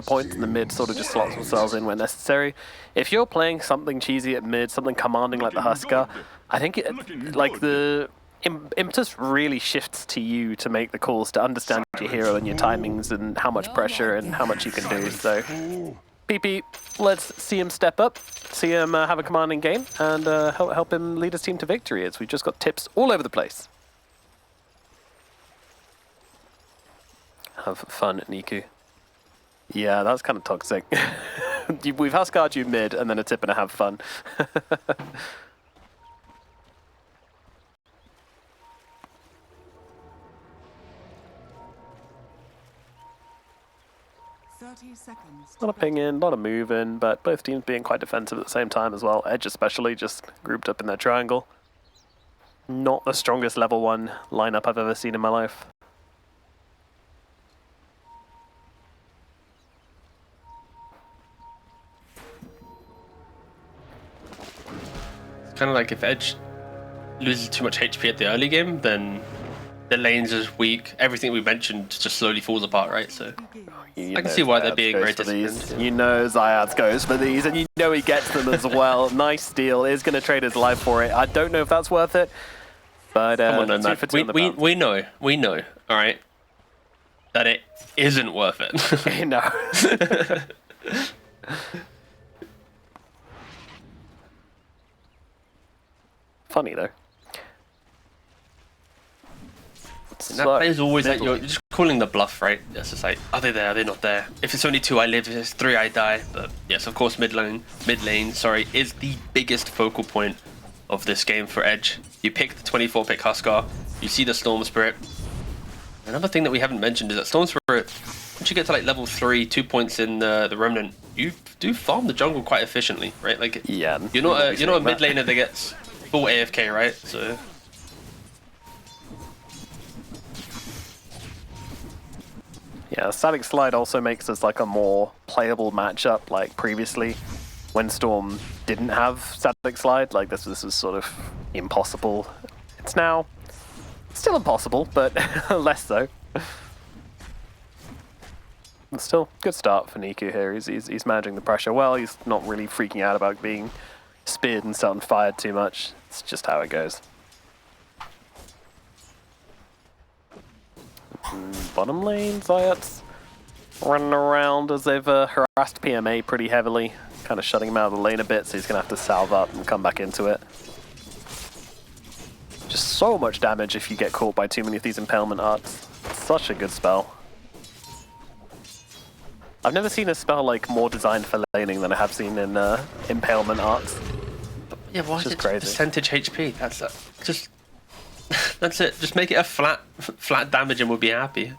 anchor points, and the mid sort of just slots themselves in when necessary. If you're playing something cheesy at mid, something commanding like the Huskar, I think like the impetus really shifts to you to make the calls, to understand your hero and your timings and how much pressure and how much you can do. So, PP, let's see him step up, see him have a commanding game, and help him lead his team to victory, as we've just got tips all over the place. Have fun, Niku. Yeah, that's kind of toxic. We've Huskar'd you mid, and then a tip and a have fun. 30 seconds. A lot of pinging, a lot of moving, but both teams being quite defensive at the same time as well. Edge especially just grouped up in their triangle. Not the strongest level 1 lineup I've ever seen in my life. It's kind of like if Edge loses too much HP at the early game, then the lanes is weak. Everything we mentioned just slowly falls apart, right? So I can see why they're being very disciplined. You know Zayats goes for these, and you know he gets them as well. Nice steal. Is going to trade his life for it. I don't know if that's worth it, but come on, man. We know, all right, that it isn't worth it. No. Funny though. That play is always like you're just calling the bluff, right? It's just like, are they there? Are they not there? If it's only 2, I live. If it's 3, I die. But yes, of course, mid lane, is the biggest focal point of this game for Edge. You pick the 24-pick Huskar. You see the Storm Spirit. Another thing that we haven't mentioned is that Storm Spirit, once you get to like level 3, 2 points in the Remnant, you do farm the jungle quite efficiently, right? Like, yeah, you're not a mid laner that gets full AFK, right? So. Yeah, Static Slide also makes us like a more playable matchup, like previously when Storm didn't have Static Slide. Like this was sort of impossible. It's now still impossible, but less so. But still, good start for Niku here. He's managing the pressure well. He's not really freaking out about being speared and starting fired too much. It's just how it goes. Bottom lane, Zayats running around as they've harassed PMA pretty heavily, kind of shutting him out of the lane a bit, so he's going to have to salve up and come back into it. Just so much damage if you get caught by too many of these impalement arts. Such a good spell. I've never seen a spell like more designed for laning than I have seen in impalement arts. Yeah, why is it crazy. Percentage HP? That's just... That's it. Just make it a flat damage and we'll be happy.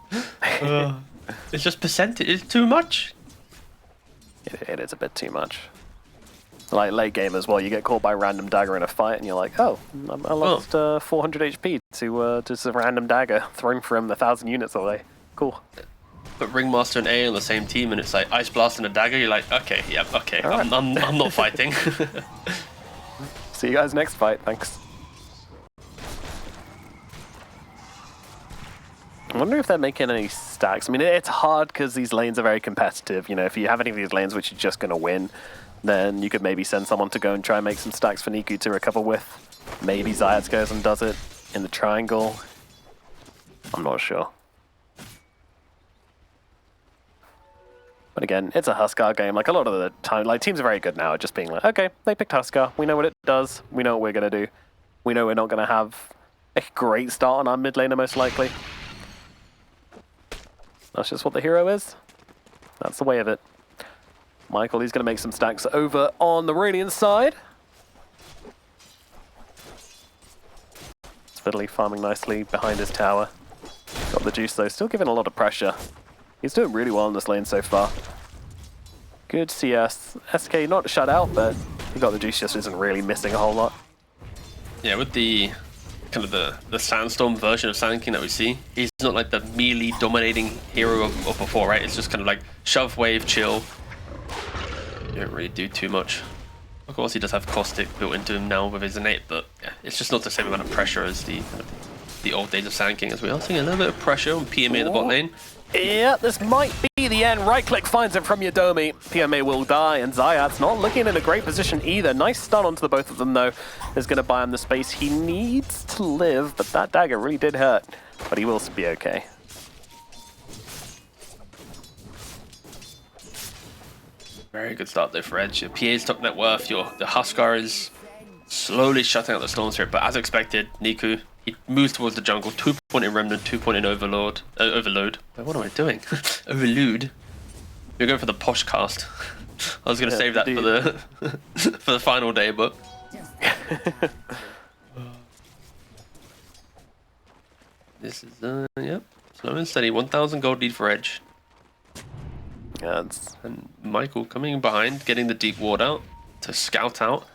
It's just percentage. It's too much. It is a bit too much. Like late game as well, you get caught by a random dagger in a fight and you're like, oh, I lost 400 HP to just a random dagger thrown from 1,000 units away. Cool. But Ringmaster and A on the same team and it's like Ice Blast and a dagger, you're like, okay, yep, okay, right. I'm not fighting. See you guys next fight, thanks. I wonder if they're making any stacks. I mean, it's hard because these lanes are very competitive. You know, if you have any of these lanes which you're just going to win, then you could maybe send someone to go and try and make some stacks for Niku to recover with. Maybe Zayats goes and does it in the triangle. I'm not sure. But again, it's a Huskar game. Like a lot of the time, like teams are very good now at just being like, okay, they picked Huskar. We know what it does. We know what we're going to do. We know we're not going to have a great start on our mid laner most likely. That's just what the hero is. That's the way of it. Michael, he's going to make some stacks over on the Radiant side. Fiddly farming nicely behind his tower. Got the juice though, still giving a lot of pressure. He's doing really well in this lane so far. Good CS. SK not shut out, but he got the juice, just isn't really missing a whole lot. Yeah, with the kind of the Sandstorm version of Sand King that we see, he's not like the melee dominating hero of before, right? It's just kind of like shove, wave, chill. You don't really do too much. Of course, he does have Caustic built into him now with his innate, but yeah, it's just not the same amount of pressure as the kind of the old days of Sand as we are seeing a little bit of pressure on PMA in the bot lane. Yeah, this might be the end. Right click finds him from Yodomi. PMA will die, and Zayat's not looking in a great position either. Nice stun onto the both of them, though, is going to buy him the space he needs to live, but that dagger really did hurt. But he will be okay. Very good start there for Edge. Your PA's top net worth, the Huskar is slowly shutting out the Storm Spirit, but as expected, Niku, he moves towards the jungle, 2-point in Remnant, 2-point in Overload. What am I doing? Overload. We're going for the posh cast. I was going to save that for the for the final day, but... This is, yep, slow and steady, 1,000 gold lead for Edge. Yeah, and Michael coming in behind, getting the deep ward out to scout out.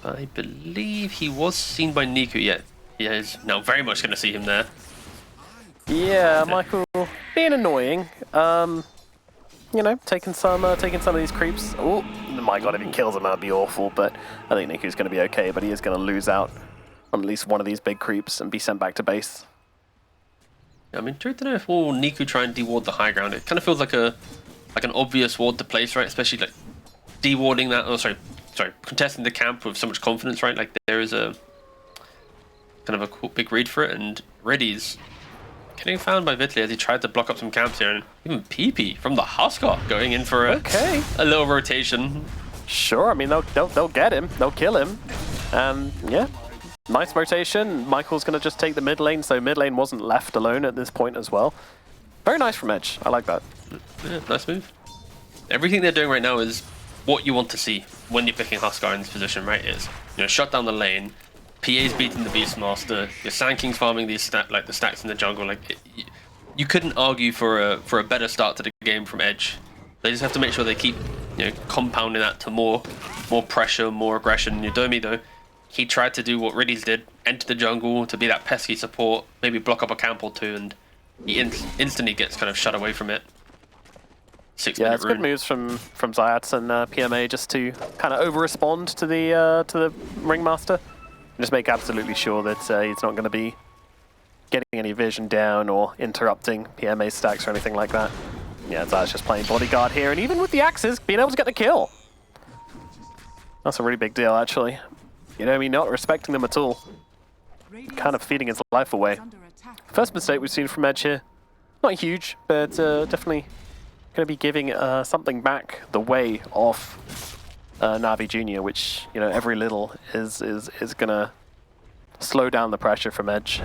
I believe he was seen by Niku yet. He is now very much going to see him there. Yeah, Michael being annoying. You know, taking some of these creeps. Oh my god, if he kills him, that'd be awful. But I think Niku's going to be okay. But he is going to lose out on at least one of these big creeps and be sent back to base. I mean, truth to know, if will Niku try and deward the high ground, it kind of feels like an obvious ward to place, right? Especially like dewarding that. Oh, sorry, contesting the camp with so much confidence, right? Like there is a kind of a cool big read for it, and Reddy's getting found by Vitali as he tried to block up some camps here, and even PP from the Huskar going in for a little rotation. Sure, I mean they'll get him, they'll kill him, and yeah, nice rotation. Michael's gonna just take the mid lane, so mid lane wasn't left alone at this point as well. Very nice from Edge. I like that. Yeah, nice move. Everything they're doing right now is what you want to see when you're picking Huskar in this position, right? Is, you know, shut down the lane, PA's beating the Beastmaster, your Sand King's farming these the stacks in the jungle. Like you couldn't argue for a better start to the game from Edge. They just have to make sure they keep, you know, compounding that to more pressure, more aggression. Yodomi, though, he tried to do what Riddies did, enter the jungle to be that pesky support, maybe block up a camp or two, and he instantly gets kind of shut away from it. Yeah, it's good moves from Zayats and PMA just to kind of over-respond to the Ringmaster. Just make absolutely sure that he's not going to be getting any vision down or interrupting PMA stacks or anything like that. Yeah, Zayats just playing bodyguard here, and even with the axes, being able to get the kill. That's a really big deal, actually. You know, I mean, not respecting them at all. Kind of feeding his life away. First mistake we've seen from Edge here. Not huge, but definitely going to be giving something back the way of NAVI Jr., which, you know, every little is going to slow down the pressure from Edge.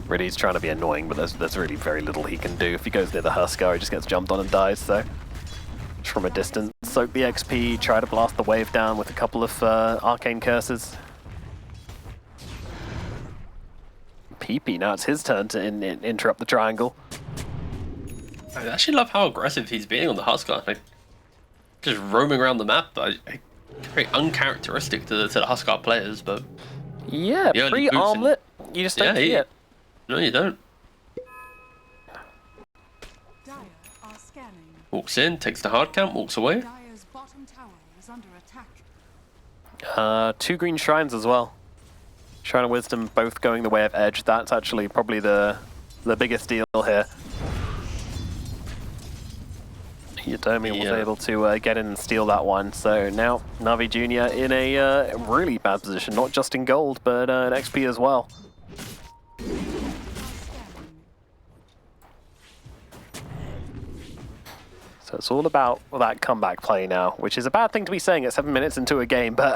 Really, he's trying to be annoying, but there's really very little he can do. If he goes near the Huskar, he just gets jumped on and dies, so just from a distance. Soak the XP, try to blast the wave down with a couple of arcane curses. PP, now it's his turn to interrupt the triangle. I actually love how aggressive he's being on the Huskar. Like, just roaming around the map. Very uncharacteristic to the Huskar players, but yeah, pre-armlet, you just don't see it. No, you don't. Walks in, takes the hard camp, walks away. Dire's bottom tower is under attack. 2 green shrines as well. Shrine of Wisdom both going the way of Edge. That's actually probably the biggest deal here. Yodomi was able to get in and steal that one. So now NAVI Jr. in a really bad position, not just in gold, but in XP as well. So it's all about that comeback play now, which is a bad thing to be saying at 7 minutes into a game, but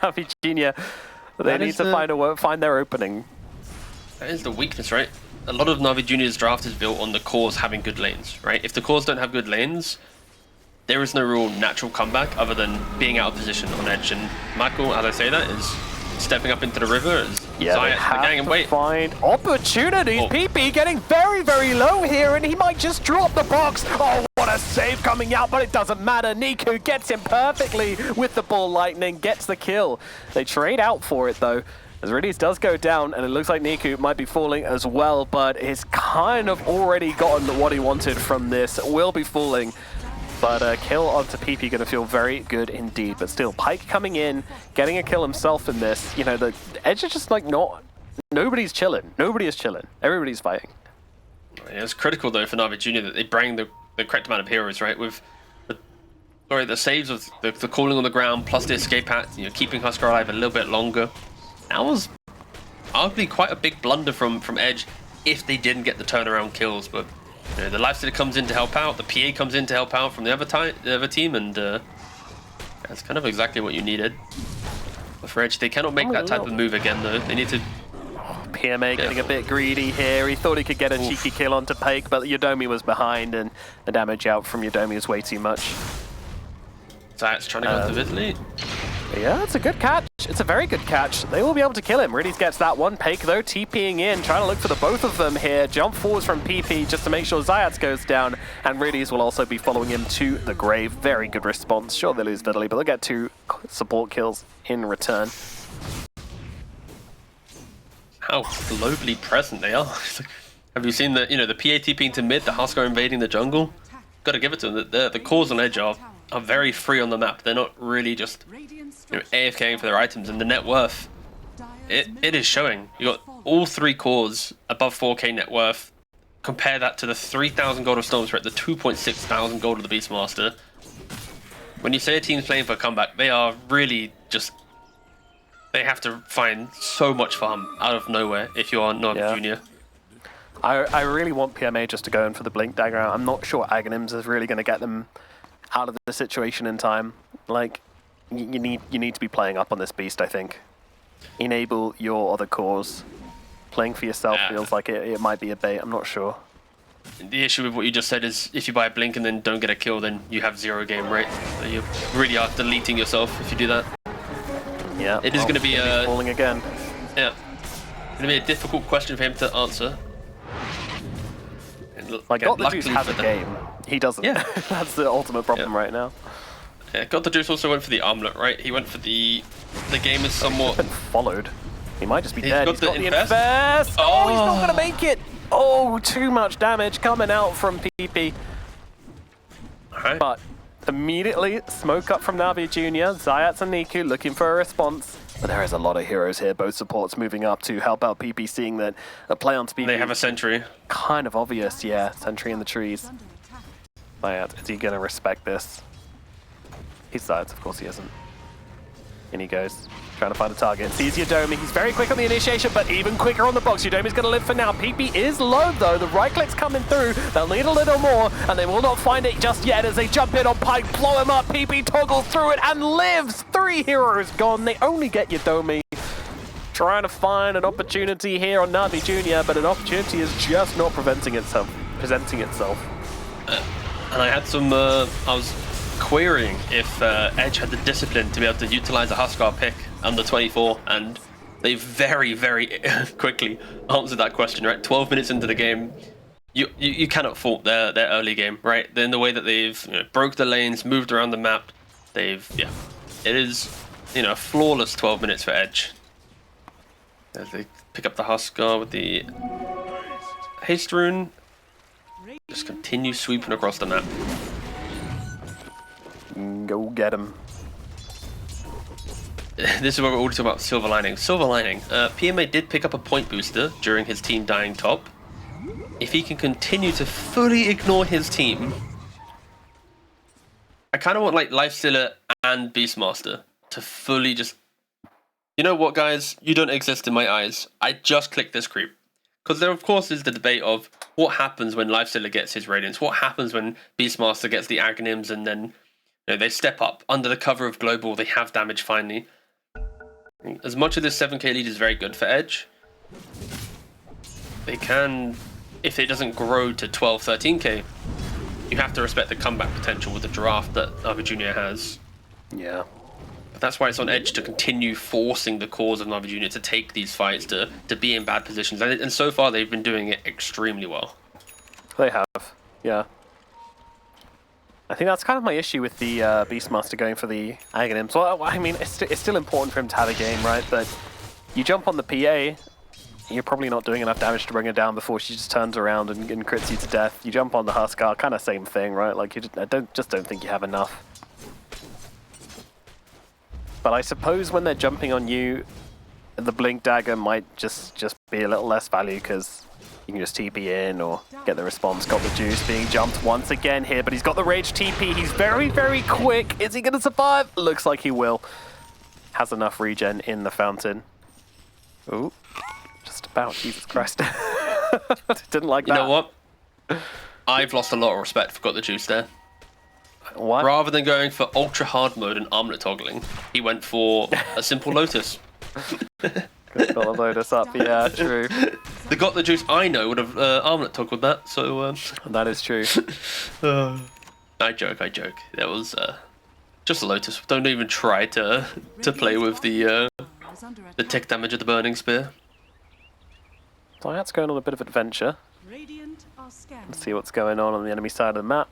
NAVI Jr., they need to find their opening. That is the weakness, right? A lot of NAVI Jr.'s draft is built on the cores having good lanes, right? If the cores don't have good lanes, there is no real natural comeback other than being out of position on Edge. And Michael, as I say that, is stepping up into the river as Zayat have to find opportunities. PP getting very, very low here, and he might just drop the box. Oh, what a save coming out, but it doesn't matter. Niku gets him perfectly with the ball lightning, gets the kill. They trade out for it, though, as Riddies does go down, and it looks like Niku might be falling as well, but he's kind of already gotten what he wanted from this. Will be falling. But a kill onto PP going to feel very good indeed. But still, Pyke coming in, getting a kill himself in this. You know, the Edge is just like not nobody's chilling. Nobody is chilling. Everybody's fighting. Yeah, it's critical though for NAVI Junior that they bring the correct amount of heroes, right? With the saves of the calling on the ground plus the escape hat, keeping Huskar alive a little bit longer. That was arguably quite a big blunder from Edge if they didn't get the turnaround kills. But the Lifestealer comes in to help out, the PA comes in to help out from the other team, and that's kind of exactly what you needed. But for Edge, they cannot make that type of move again though. They need to. PMA getting a bit greedy here. He thought he could get a cheeky kill onto Pake, but Yodomi was behind, and the damage out from Yodomi is way too much. Zayat's trying to go to Visley. Yeah, it's a good catch. It's a very good catch. They will be able to kill him. Riddies gets that one. Pake, though, TPing in, trying to look for the both of them here. Jump forwards from PP just to make sure Zayats goes down, and Riddies will also be following him to the grave. Very good response. Sure, they lose Vidaly, but they'll get 2 support kills in return. How globally present they are. Have you seen the the PA TPing to mid, the Huskar invading the jungle? Got to give it to them. The cores on Edge are very free on the map. They're not really just AFKing for their items, and the net worth it is showing. You got all 3 cores above 4k net worth. Compare that to the 3,000 gold of Storm Spirit, the 2.6 thousand gold of the Beastmaster. When you say a team's playing for a comeback, they are really just. They have to find so much farm out of nowhere if you are NAVI Junior. I really want PMA just to go in for the Blink Dagger. I'm not sure Aghanims is really going to get them out of the situation in time. Like, you need to be playing up on this beast, I think. Enable your other cores. Playing for yourself feels like it might be a bait, I'm not sure. The issue with what you just said is if you buy a Blink and then don't get a kill, then you have 0 game rate. So you really are deleting yourself if you do that. Yeah, it is going to be falling again. Yeah, it's going to be a difficult question for him to answer. Like, Dota2 has a game. He doesn't. Yeah. That's the ultimate problem right now. Yeah, Dota2 also went for the armlet, right? He went for the game is somewhat... He's been followed. He might just be dead. He's got the infest. Oh, he's not going to make it. Oh, too much damage coming out from PP. Right. But immediately, smoke up from Navi Junior. Zayats and Niku looking for a response. But there is a lot of heroes here. Both supports moving up to help out PP, seeing that a play on speed. They have a sentry. Kind of obvious, yeah. Sentry in the trees. Zayats, is he going to respect this? He's Zayats, of course he isn't. In he goes, trying to find a target. Sees Yodomi. He's very quick on the initiation, but even quicker on the box. Yodomi's going to live for now. PP is low, though. The right click's coming through. They'll need a little more, and they will not find it just yet as they jump in on Pike, blow him up. PP toggles through it and lives. 3 heroes gone. They only get Yodomi. Trying to find an opportunity here on Navi Junior, but an opportunity is just not presenting itself. And I had some, I was querying if Edge had the discipline to be able to utilize a Huskar pick under 24, and they very, very quickly answered that question, right? 12 minutes into the game, you cannot fault their early game, right? In the way that they've broke the lanes, moved around the map, it is, a flawless 12 minutes for Edge. As they pick up the Huskar with the haste rune, just continue sweeping across the map. Go get him. This is where we're all talking about silver lining. Silver lining. PMA did pick up a point booster during his team dying top. If he can continue to fully ignore his team, I kind of want like Lifestealer and Beastmaster to fully just... You know what, guys? You don't exist in my eyes. I just clicked this creep. Because there, of course, is the debate of what happens when Lifestealer gets his Radiance. What happens when Beastmaster gets the Aghanims and then they step up under the cover of Global. They have damage finally. As much of this 7k lead is very good for Edge, they can, if it doesn't grow to 12, 13k, you have to respect the comeback potential with the draft that NAVI Junior has. Yeah. But that's why it's on Edge to continue forcing the cause of NAVI Junior to take these fights, to be in bad positions. And so far, they've been doing it extremely well. They have, yeah. I think that's kind of my issue with the Beastmaster going for the Aghanims. Well, I mean, it's still important for him to have a game, right? But you jump on the PA, you're probably not doing enough damage to bring her down before she just turns around and crits you to death. You jump on the Huskar, kind of same thing, right? Like, I don't think you have enough. But I suppose when they're jumping on you, the Blink Dagger might just be a little less value because you can just TP in or get the response. Got the juice being jumped once again here, but he's got the rage TP. He's very, very quick. Is he going to survive? Looks like he will. Has enough regen in the fountain. Ooh, just about. Jesus Christ. Didn't like that. You know what? I've lost a lot of respect for Got the Juice there. What? Rather than going for ultra hard mode and armlet toggling, he went for a simple Lotus. Got the Lotus up, yeah, true. The Got the Juice I know would have armlet toggled that, so... That is true. I joke. That was just a Lotus. Don't even try to play with the tick damage of the Burning Spear. So that's going on a bit of adventure. Let's see what's going on the enemy side of the map.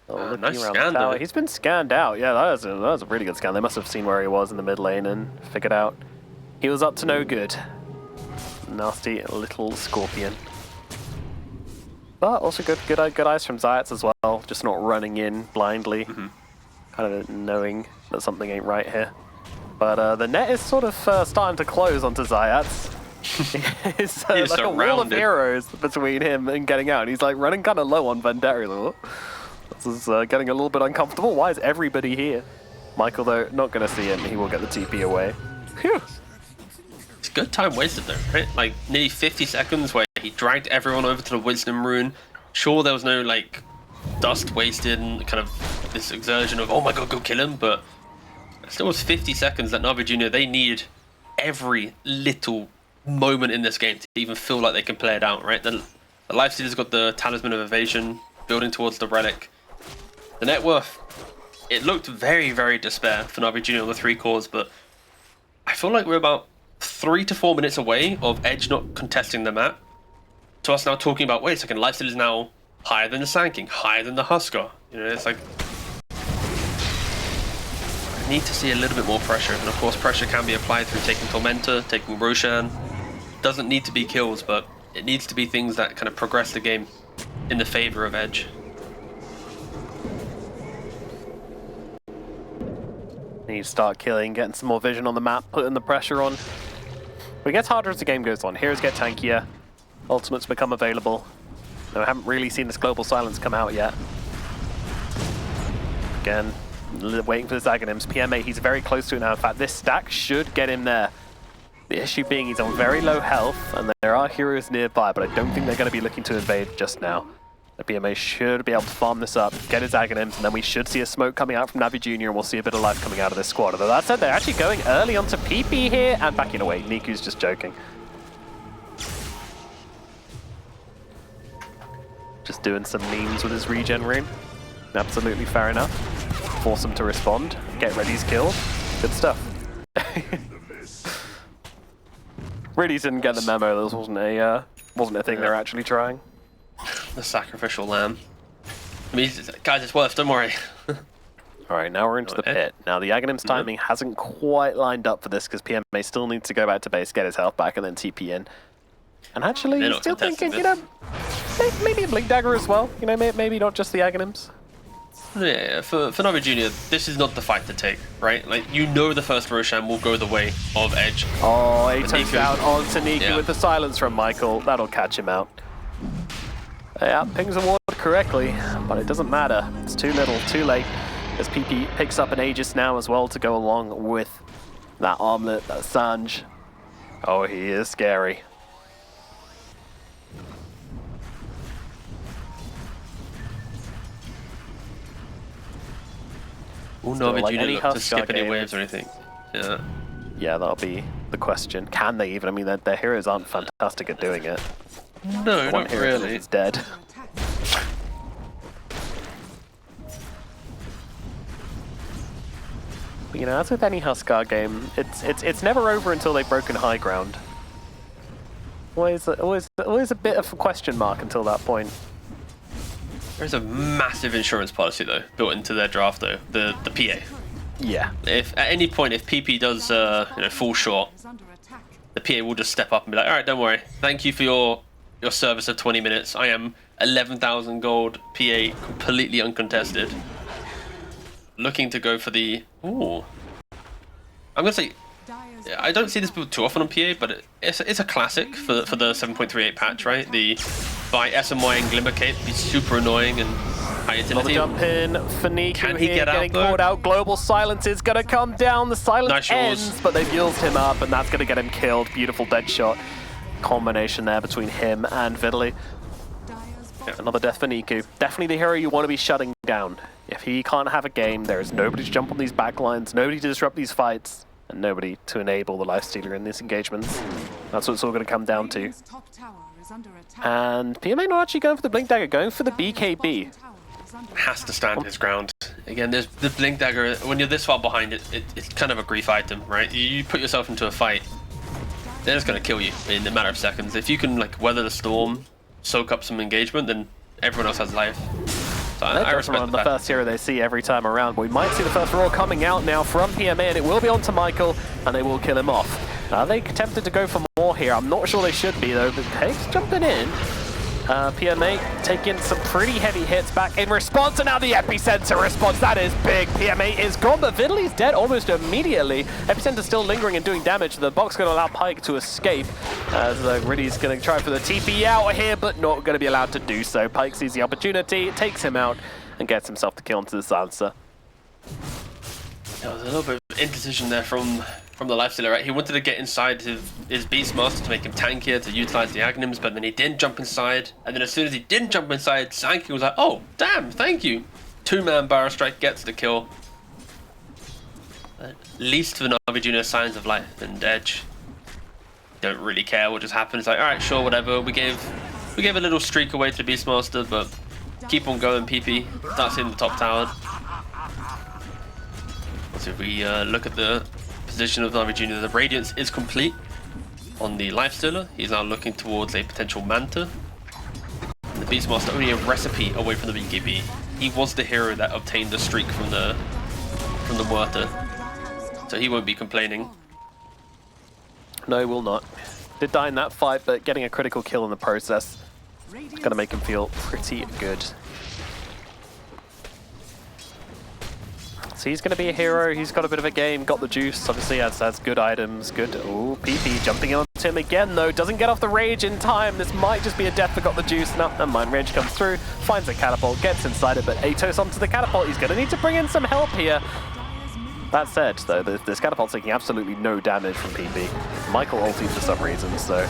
Looking nice around scan, the tower. though. He's been scanned out. Yeah, that was a really good scan. They must have seen where he was in the mid lane and figured out he was up to no good. Nasty little scorpion. But also good eyes from Zayats as well. Just not running in blindly. Kind of knowing that something ain't right here. But the net is sort of starting to close onto Zayats. It's like a wall of heroes between him and getting out. He's like running kind of low on Vandari. This is getting a little bit uncomfortable. Why is everybody here? Michael, though, not going to see him. He will get the TP away. Phew. It's good time wasted, though, right? Like, nearly 50 seconds where he dragged everyone over to the Wisdom Rune. Sure, there was no, like, dust wasted and kind of this exertion of, oh my god, go kill him, but it still was 50 seconds that NAVI Jr., they need every little moment in this game to even feel like they can play it out, right? The Lifestealer's got the Talisman of Evasion, building towards the Relic. The net worth, it looked very, very despair for NAVI Jr. on the 3 cores, but I feel like we're about 3 to 4 minutes away of Edge not contesting the map. To us now talking about, wait a second, Lifesteal is now higher than the Sand King, higher than the Husker. You know, it's like, I need to see a little bit more pressure, and of course pressure can be applied through taking Tormentor, taking Roshan. Doesn't need to be kills, but it needs to be things that kind of progress the game in the favor of Edge. Need to start killing, getting some more vision on the map, putting the pressure on. But it gets harder as the game goes on. Heroes get tankier, ultimates become available. No, I haven't really seen this global silence come out yet. Again, waiting for the Aghanim's. PMA, he's very close to it now. In fact, this stack should get him there. The issue being he's on very low health, and there are heroes nearby, but I don't think they're going to be looking to invade just now. The BMA should be able to farm this up, get his Aghanims, and then we should see a smoke coming out from Navi Jr., and we'll see a bit of life coming out of this squad. Although that said, they're actually going early onto PP here, and backing away. Niku's just joking. Just doing some memes with his regen rune. Absolutely fair enough. Force him to respond. Get Ready's killed. Good stuff. Really didn't get the memo. This wasn't a thing they're actually trying. The sacrificial lamb. I mean, guys, it's worth. Don't worry. All right, now we're into the pit. Now the Aghanim's timing hasn't quite lined up for this because PMA still needs to go back to base, get his health back, and then TP in. And actually, he's still thinking, you know, maybe a Blink Dagger as well. You know, maybe not just the Aghanims. Yeah, for NAVI Jr., this is not the fight to take, right? Like, you know the first Roshan will go the way of Edge. Oh, he turns down onto Niku with the silence from Michael. That'll catch him out. Yeah, pings a ward correctly, but it doesn't matter. It's too little, too late. As PP picks up an Aegis now as well to go along with that armlet, that Sanj. Oh, he is scary. Oh, NAVI like Jr. any look to skip Huskar any game, waves or anything. Yeah. Yeah, that'll be the question. Can they even? I mean, their heroes aren't fantastic at doing it. No, One not hero really. is dead. But, you know, as with any Huskar game, it's never over until they've broken high ground. Always a bit of a question mark until that point. There's a massive insurance policy though built into their draft though, the PA. Yeah. If at any point if PP does fall short, the PA will just step up and be like, all right, don't worry. Thank you for your service of 20 minutes. I am 11,000 gold PA, completely uncontested. Looking to go for the... Ooh. I'm going to say... I don't see this build too often on PA, but it's a classic for the 7.38 patch, right? The by SMY and Glimmer Cape be super annoying and high Another utility. jump in for Nico Can he here, get out, getting though? caught out. Global Silence is going to come down. The silence Nice yours. ends, but they've used him up, and that's going to get him killed. Beautiful dead shot. Combination there between him and Vidley. Another death for Niku. Definitely the hero you want to be shutting down. If he can't have a game, there is nobody to jump on these backlines, nobody to disrupt these fights, and nobody to enable the Lifestealer in these engagements. That's what it's all going to come down to. And PMA not actually going for the Blink Dagger, going for the BKB. Has to stand his ground. Again, there's the Blink Dagger. When you're this far behind it, it's kind of a grief item, right? You put yourself into a fight, they're just going to kill you in a matter of seconds. If you can like weather the storm, soak up some engagement, then everyone else has life. So I respect the first hero they see every time around. But we might see the first roar coming out now from PMA, and it will be onto Michael, and they will kill him off. Are they tempted to go for more here? I'm not sure they should be, though. But Hake's jumping in. PMA taking some pretty heavy hits back in response, and now the Epicenter response. That is big. PMA is gone, but Vidley's dead almost immediately. Epicenter still lingering and doing damage. The box going to allow Pyke to escape, as Riddy's going to try for the TP out here, but not going to be allowed to do so. Pyke sees the opportunity, takes him out, and gets himself the kill onto the silencer. There was a little bit of indecision there from the Lifestealer, right? He wanted to get inside his Beastmaster to make him tankier, to utilize the Aghanims, but then he didn't jump inside. And then as soon as he didn't jump inside, Sankey was like, oh, damn, thank you. Two-man Barrow Strike gets the kill. At least for NAVI Junior, signs of life and edge. Don't really care what just happened. It's like, all right, sure, whatever. We gave a little streak away to the Beastmaster, but keep on going, PP. Starts hitting the top tower. So if we look at the position of NAVI Junior, the Radiance is complete on the Lifestealer. He's now looking towards a potential Manta. And the Beastmaster only a recipe away from the BKB. He was the hero that obtained the streak from the Muerta, so he won't be complaining. No, he will not. Did die in that fight, but getting a critical kill in the process is going to make him feel pretty good. So he's going to be a hero. He's got a bit of a game, got the juice. Obviously has good items, good. Oh, PP jumping onto him again though. Doesn't get off the rage in time. This might just be a death that got the juice. No, never mind. Rage comes through, finds a catapult, gets inside it, but Atos onto the catapult. He's going to need to bring in some help here. That said, though, this catapult's taking absolutely no damage from PP. Michael ulted for some reason, so.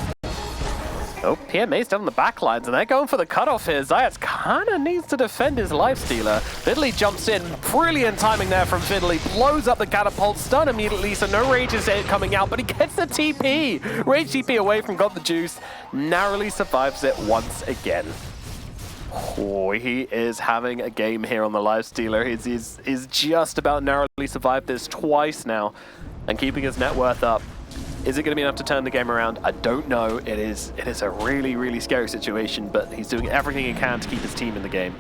Oh, PMA's down on the back lines, and they're going for the cutoff here. Zayats kind of needs to defend his Lifestealer. Vidley jumps in. Brilliant timing there from Vidley. Blows up the catapult, stun immediately, so no Rage is coming out, but he gets the TP. Rage TP away from Got the Juice. Narrowly survives it once again. Oh, he is having a game here on the Lifestealer. He's just about narrowly survived this twice now, and keeping his net worth up. Is it going to be enough to turn the game around? I don't know. It is a really, really scary situation, but he's doing everything he can to keep his team in the game.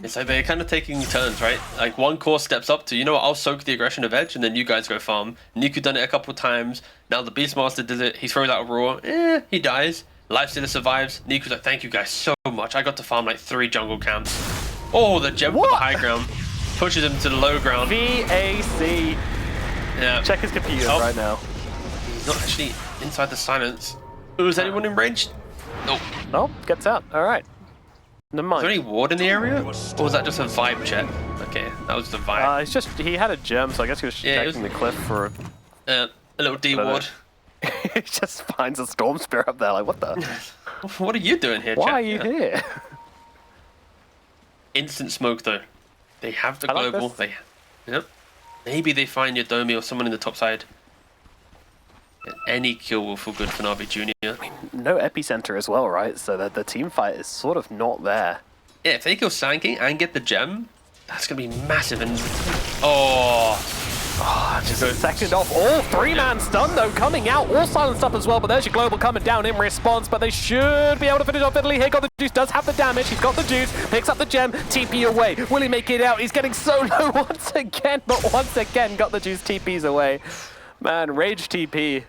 It's like they're kind of taking turns, right? Like one core steps up to, you know what, I'll soak the aggression of Edge, and then you guys go farm. Niku done it a couple times. Now the Beastmaster does it. He throws out a roar. He dies. Lifestealer survives. Niku's like, thank you guys so much. I got to farm like 3 jungle camps. Oh, the gem for the high ground. Pushes him to the low ground. VAC. Yeah. Check his computer right now. He's not actually inside the silence. Oh, is anyone in range? Nope. Oh, gets out. All right. Never mind. Is there any ward in the area? Or was that just a vibe check? Okay, that was the vibe. He had a gem, so I guess he was checking the cliff for a little D ward. He just finds a Storm Spear up there, like, what the? What are you doing here, Why chat? are you here? Instant smoke, though. They have the global. Yep. Maybe they find your Domi or someone in the top side. Any kill will feel good for NAVI Junior. No Epicenter as well, right? So that the team fight is sort of not there. Yeah, if they kill Sankey and get the gem, that's going to be massive. And just a second off. All 3-man stun though coming out, all silenced up as well, but there's your global coming down in response, but they should be able to finish off Italy here. Got the juice, does have the damage, he's got the juice, picks up the gem, TP away. Will he make it out? He's getting so low once again, but once again got the juice, TP's away. Man, Rage TP,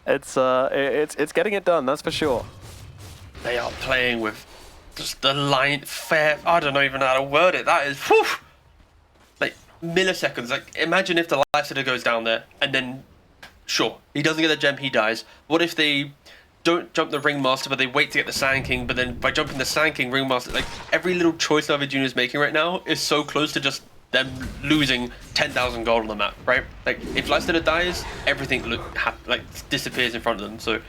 it's getting it done, that's for sure. They are playing with just the line fair. I don't even know how to word it. That is, whew. Like, milliseconds. Like, imagine if the Lifestealer goes down there and then, sure, he doesn't get the gem, he dies. What if they don't jump the Ringmaster, but they wait to get the Sand King, but then by jumping the Sand King, Ringmaster, like, every little choice NAVI Junior is making right now is so close to just them losing 10,000 gold on the map, right? Like, if Lifestealer dies, everything disappears in front of them. So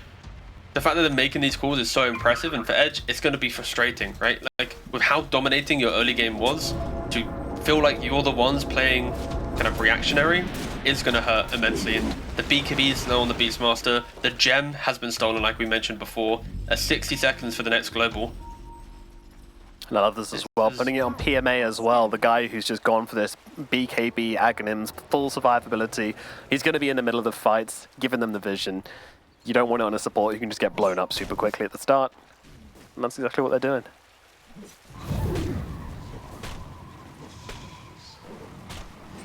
the fact that they're making these calls is so impressive, and for Edge, it's going to be frustrating, right? Like, with how dominating your early game was, to feel like you're the ones playing kind of reactionary is going to hurt immensely. And the BKB is now on the Beastmaster. The gem has been stolen, like we mentioned before. 60 seconds for the next global. And I love this as well, putting it on PMA as well, the guy who's just gone for this BKB Aghanims, full survivability. He's going to be in the middle of the fights, giving them the vision. You don't want it on a support, you can just get blown up super quickly at the start. And that's exactly what they're doing.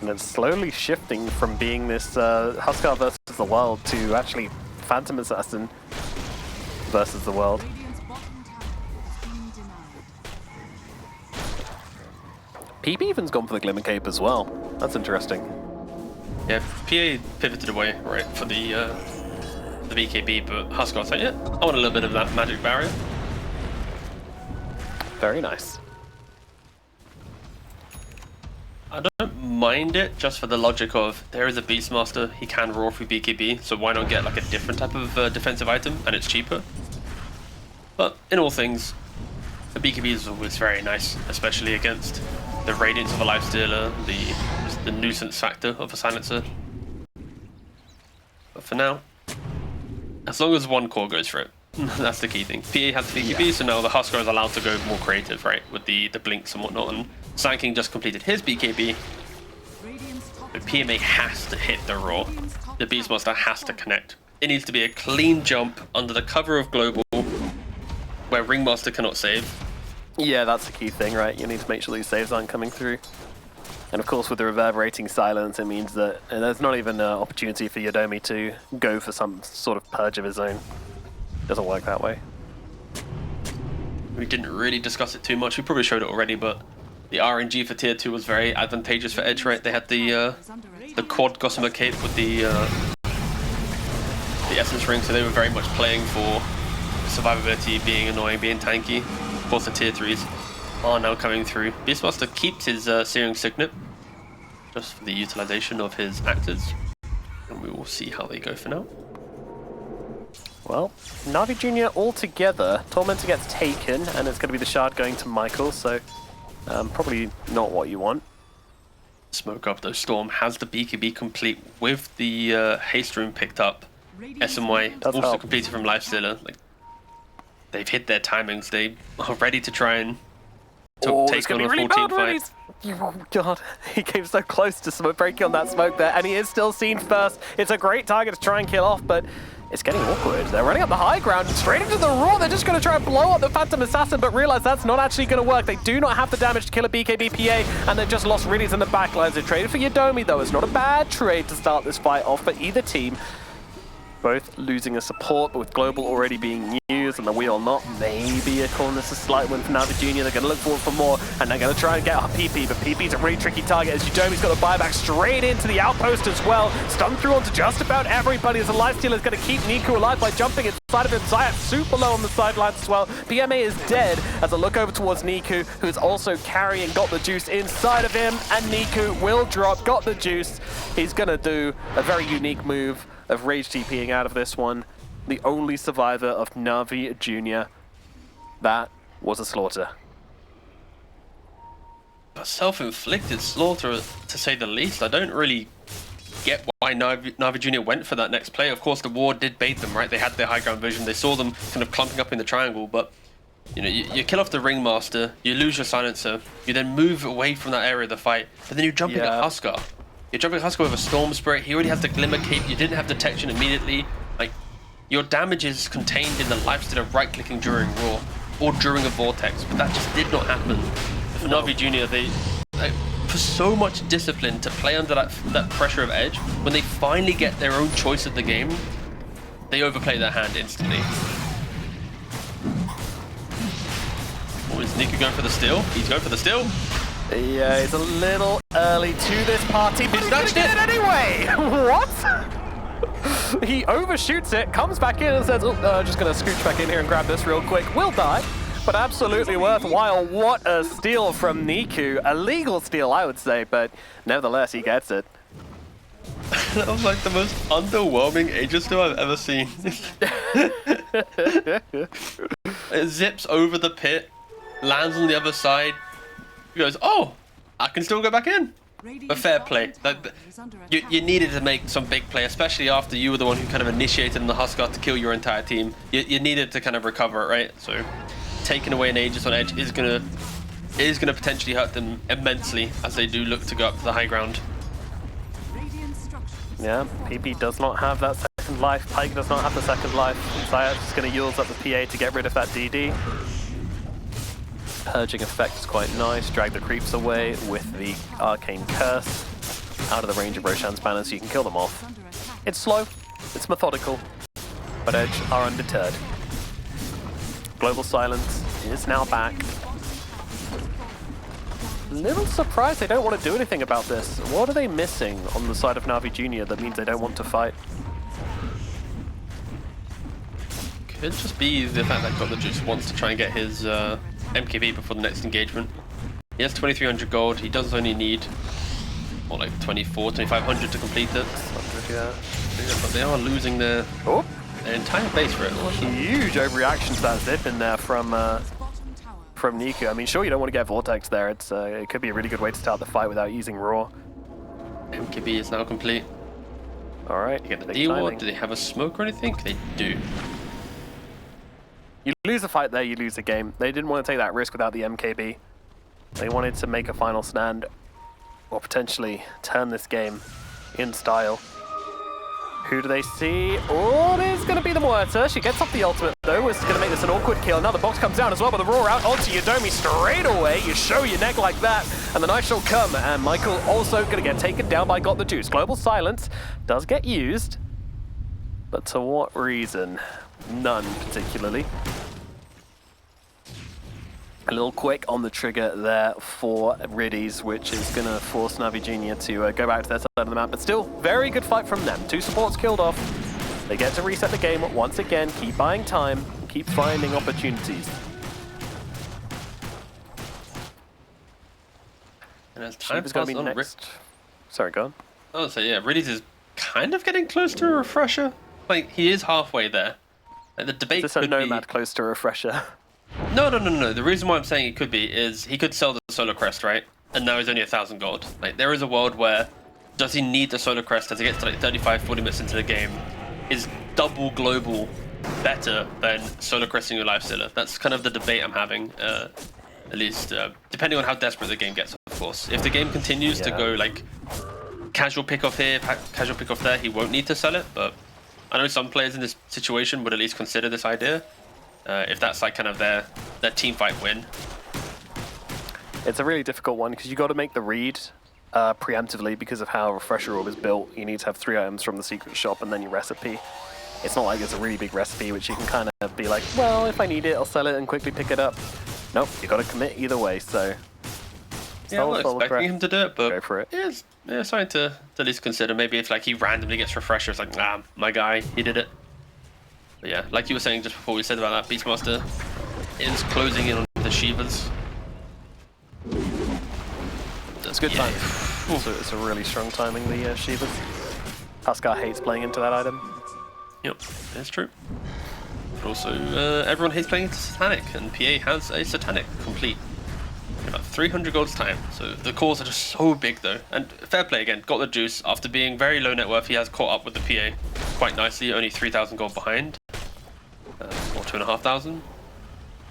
And then slowly shifting from being this Huskar versus the world to actually Phantom Assassin versus the world. Radiant's bottom tower has been denied. PP even's gone for the Glimmer Cape as well. That's interesting. Yeah, PA pivoted away, right, for the BKB, but Huskar's like, yeah, I want a little bit of that magic barrier. Very nice. I don't mind it, just for the logic of there is a Beastmaster, he can roar through BKB, so why not get like a different type of defensive item, and it's cheaper. But in all things, the BKB is always very nice, especially against the radiance of a Lifestealer, the nuisance factor of a Silencer. But for now, as long as one core goes for it, that's the key thing. PA has the BKB, so now the Huskar is allowed to go more creative, right, with the blinks and whatnot, and Sand King just completed his BKB. The PMA has to hit the roar. The Beastmaster has to connect. It needs to be a clean jump under the cover of Global, where Ringmaster cannot save. Yeah, that's the key thing, right? You need to make sure these saves aren't coming through. And of course, with the reverberating silence, it means that there's not even an opportunity for Yodomi to go for some sort of purge of his own. Doesn't work that way. We didn't really discuss it too much. We probably showed it already, but the RNG for tier 2 was very advantageous for Edge, right? They had the quad Gossamer Cape with the Essence Ring, so they were very much playing for survivability, being annoying, being tanky. Of course, the tier 3s are now coming through. Beastmaster keeps his Searing Signet, just for the utilization of his actors. And we will see how they go for now. Well, Navi Junior all together. Tormentor gets taken, and it's going to be the shard going to Michael, so probably not what you want. Smoke up though. Storm has the BKB complete with the haste rune picked up. SMY also completed from Lifestealer. Like, they've hit their timings. They are ready to try and take on a full team fight. Oh god, he came so close to breaking on that smoke there, and he is still seen first. It's a great target to try and kill off, but it's getting awkward. They're running up the high ground and straight into the roar. They're just going to try and blow up the Phantom Assassin, but realize that's not actually going to work. They do not have the damage to kill a BKB PA, and they've just lost Riddies in the backlines. They traded for Yodomi, though. It's not a bad trade to start this fight off for either team. Both losing a support, but with Global already being used and the wheel not, maybe a corner's a slight win for Navi Junior. They're going to look forward for more, and they're going to try and get a PP, but PP's a really tricky target as Yodomi's got a buyback straight into the outpost as well. Stun through onto just about everybody as the Lifestealer is going to keep Niku alive by jumping inside of him. Zayat super low on the sidelines as well. PMA is dead as I look over towards Niku, who's also carrying, got the juice inside of him, and Niku will drop, got the juice. He's going to do a very unique move of Rage TPing out of this one. The only survivor of Navi Junior. That was a slaughter. A self-inflicted slaughter, to say the least. I don't really get why Navi Junior went for that next play. Of course, the ward did bait them, right? They had their high ground vision. They saw them kind of clumping up in the triangle, but you know, you kill off the Ringmaster, you lose your Silencer, you then move away from that area of the fight, but then you jump into Huskar. You're jumping Huskar with a Storm Spirit. He already has the Glimmer Cape. You didn't have detection immediately. Like, your damage is contained in the Lifestealer right-clicking during Roar or during a Vortex, but that just did not happen. For Navi Junior, they for so much discipline to play under that pressure of Edge, when they finally get their own choice of the game, they overplay their hand instantly. Oh, is Niku going for the steal? He's going for the steal. Yeah, it's a little early to this party, but he's gonna get it anyway! What? He overshoots it, comes back in and says, oh, just gonna scooch back in here and grab this real quick. Will die, but absolutely worthwhile. What a steal from Niku. A legal steal, I would say, but nevertheless, he gets it. That was like the most underwhelming Aegis steal I've ever seen. It zips over the pit, lands on the other side. He goes, oh, I can still go back in. But fair play. You needed to make some big play, especially after you were the one who kind of initiated in the Huskar to kill your entire team. You needed to kind of recover it, right? So taking away an Aegis on edge is gonna potentially hurt them immensely as they do look to go up to the high ground. Yeah, PP does not have that second life. Pyke does not have the second life. Zayat's just going to use up the PA to get rid of that DD. Purging effect is quite nice. Drag the creeps away with the Arcane Curse. Out of the range of Roshan's banners, so you can kill them off. It's slow, it's methodical, but Edge are undeterred. Global Silence is now back. Little surprised they don't want to do anything about this. What are they missing on the side of Navi Jr. that means they don't want to fight? Could just be the fact that Got the Juice wants to try and get his MKB before the next engagement. He has 2,300 gold. He does only need more like 2,500 to complete it. 100, yeah. But they are losing their entire base for it. Huge overreaction to that zip in there from Niku. I mean, sure, you don't want to get Vortex there. It's it could be a really good way to start the fight without using Raw. MKB is now complete. All right. You get the D-Ward. Do they have a smoke or anything? They do. You lose a fight there, you lose a game. They didn't want to take that risk without the MKB. They wanted to make a final stand or potentially turn this game in style. Who do they see? Oh, it's going to be the Muerta. She gets off the ultimate, though. It's going to make this an awkward kill. Now the box comes down as well, but the Raw out onto Yodomi straight away. You show your neck like that, and the knife shall come. And Michael also going to get taken down by Got the Juice. Global Silence does get used, but to what reason? None particularly. A little quick on the trigger there for Riddies, which is going to force Navi Jr. to go back to their side of the map. But still, very good fight from them. 2 supports killed off. They get to reset the game once again, keep buying time, keep finding opportunities. And as time Shiva's going to be next. Sorry, go on. Oh, so yeah, Riddies is kind of getting close to a refresher. Like, he is halfway there. Like, the debate Is this a Nomad close to a refresher? No. The reason why I'm saying it could be is he could sell the Solar Crest, right? And now he's only 1,000 gold. Like, there is a world where does he need the Solar Crest as he gets to like 35, 40 minutes into the game? Is double global better than Solar Cresting your life stealer? That's kind of the debate I'm having, at least, depending on how desperate the game gets, of course. If the game continues to go like casual pick off here, casual pick off there, he won't need to sell it, but I know some players in this situation would at least consider this idea. If that's like kind of their team fight win. It's a really difficult one because you got to make the read preemptively because of how Refresher Orb is built. You need to have 3 items from the secret shop and then your recipe. It's not like it's a really big recipe which you can kind of be like, well, if I need it, I'll sell it and quickly pick it up. Nope, you got to commit either way. So yeah, I'm not expecting him to do it, but go for it. Yeah, something to at least consider. Maybe if like he randomly gets Refresher, it's like, nah, my guy, he did it. But yeah, like you were saying just before we said about that, Beastmaster is closing in on the Shivas. It's good timing. So it's a really strong timing, the Shivas. Huskar hates playing into that item. Yep, that's true. But also, everyone hates playing into Satanic, and PA has a Satanic complete. About 300 gold's time, so the calls are just so big though. And fair play again, Got the Juice. After being very low net worth, he has caught up with the PA quite nicely, only 3,000 gold behind. Or 2,500.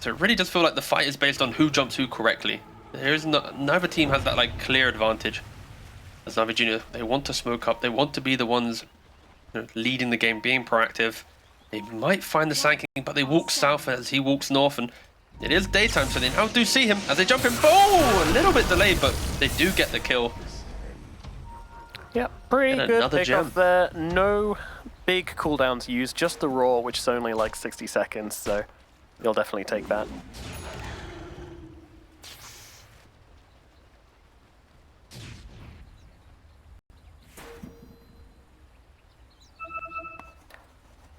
So it really does feel like the fight is based on who jumps who correctly. There is neither team has that like clear advantage. As Navi Jr., they want to smoke up, they want to be the ones leading the game, being proactive. They might find the sanking, but they walk south as he walks north, and it is daytime, so they now do see him as they jump in. Oh, a little bit delayed, but they do get the kill. Yeah, pretty good pickup there. No big cooldowns used, just the Raw, which is only like 60 seconds, so you'll definitely take that.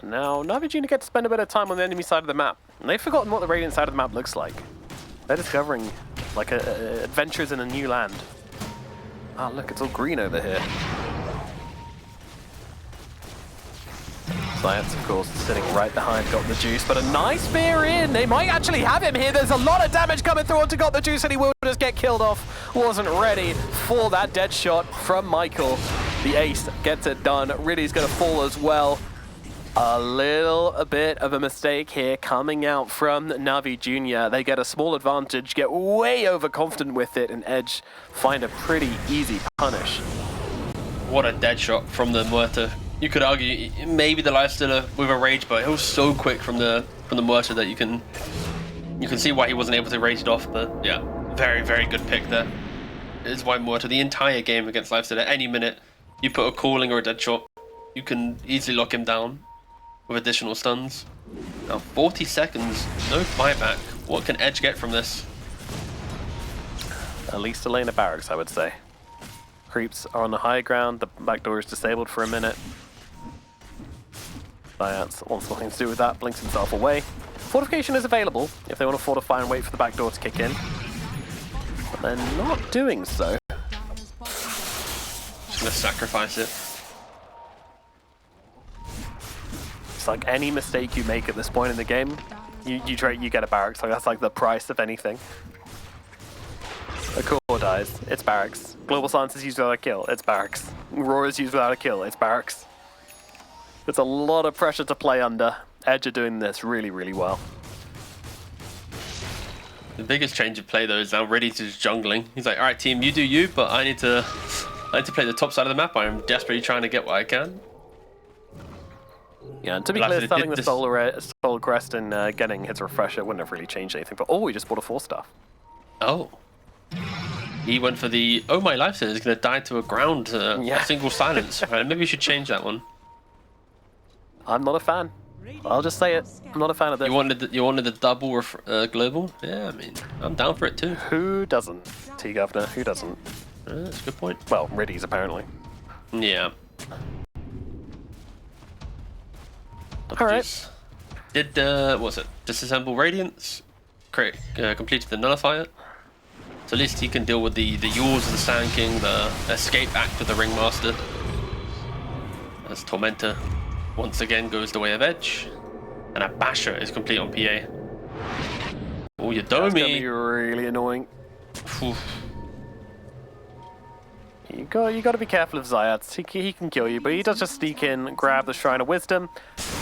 And now NAVI Junior get to spend a bit of time on the enemy side of the map. And they've forgotten what the Radiant side of the map looks like. They're discovering like adventures in a new land. Ah, look, it's all green over here. Science, of course, sitting right behind Got the Juice, but a nice spear in. They might actually have him here. There's a lot of damage coming through onto Got the Juice, and he will just get killed off. Wasn't ready for that dead shot from Michael. The ace gets it done. Riddy's going to fall as well. A little bit of a mistake here coming out from NAVI Junior. They get a small advantage, get way overconfident with it, and Edge find a pretty easy punish. What a dead shot from the Muerta. You could argue maybe the Lifestealer with a rage, but it was so quick from the Muerta that you can see why he wasn't able to rage it off. But yeah, very, very good pick there. Is why Muerta the entire game against Lifestealer, any minute you put a calling or a dead shot, you can easily lock him down with additional stuns. Now 40 seconds, no buyback. What can Edge get from this? At least a lane of barracks, I would say. Creeps are on the high ground. The back door is disabled for a minute. Diats wants nothing to do with that, blinks himself away. Fortification is available if they want to fortify and wait for the back door to kick in. But they're not doing so. Just gonna sacrifice it. It's like any mistake you make at this point in the game, you get a barracks. Like that's like the price of anything. A core dies, it's barracks. Global Silence is used without a kill, it's barracks. Roar is used without a kill, it's barracks. It's a lot of pressure to play under. Edge are doing this really, really well. The biggest change of play though is now Ready to just jungling. He's like, alright team, you do you, but I need to play the top side of the map. I'm desperately trying to get what I can. Yeah, and to be clear, selling the Solar Crest and getting his refresher wouldn't have really changed anything, but oh, we just bought a 4-star. Oh. He went for the, oh my life is going to die to a ground, a single silence. Right, maybe we should change that one. I'm not a fan. I'll just say it. I'm not a fan of this. You wanted the double global? Yeah, I mean, I'm down for it too. Who doesn't? T-Governor, who doesn't? That's a good point. Well, Riddy's apparently. Yeah. Alright. Did, what was it? Disassemble Radiance? Completed the Nullifier? So at least he can deal with the yaws of the Sand King, the escape act of the Ringmaster. As Tormentor once again goes the way of Edge. And a Basher is complete on PA. Oh, you That's gonna be Domi! really annoying. Oof. You got to be careful of Zayats. He can kill you, but he does just sneak in, grab the Shrine of Wisdom.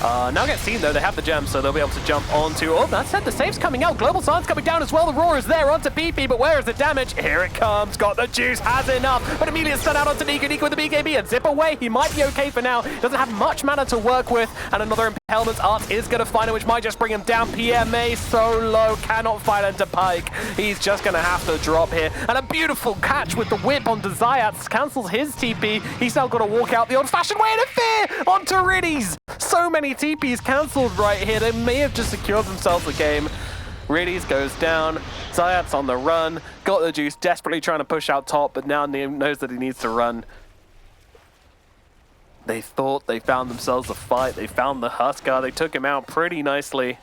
Now get seen though, they have the gem, so they'll be able to jump onto. Oh, that said, the save's coming out. Global Silence coming down as well. The Roar is there onto PP, but where is the damage? Here it comes. Got the Juice, has enough, but immediately stun out onto Nika. Nika with the BKB and zip away. He might be okay for now. Doesn't have much mana to work with, and another Impalement Art is going to find him, which might just bring him down. PMA so low, cannot fight into Pike. He's just going to have to drop here, and a beautiful catch with the whip onto Zayats. Cancels his TP. He's now got to walk out the old-fashioned way and fear onto Riddies. So many TPs cancelled right here. They may have just secured themselves the game. Riddies goes down. Zayats on the run. Got the Juice, desperately trying to push out top, but now knows that he needs to run. They thought they found themselves a fight. They found the Huskar. They took him out pretty nicely.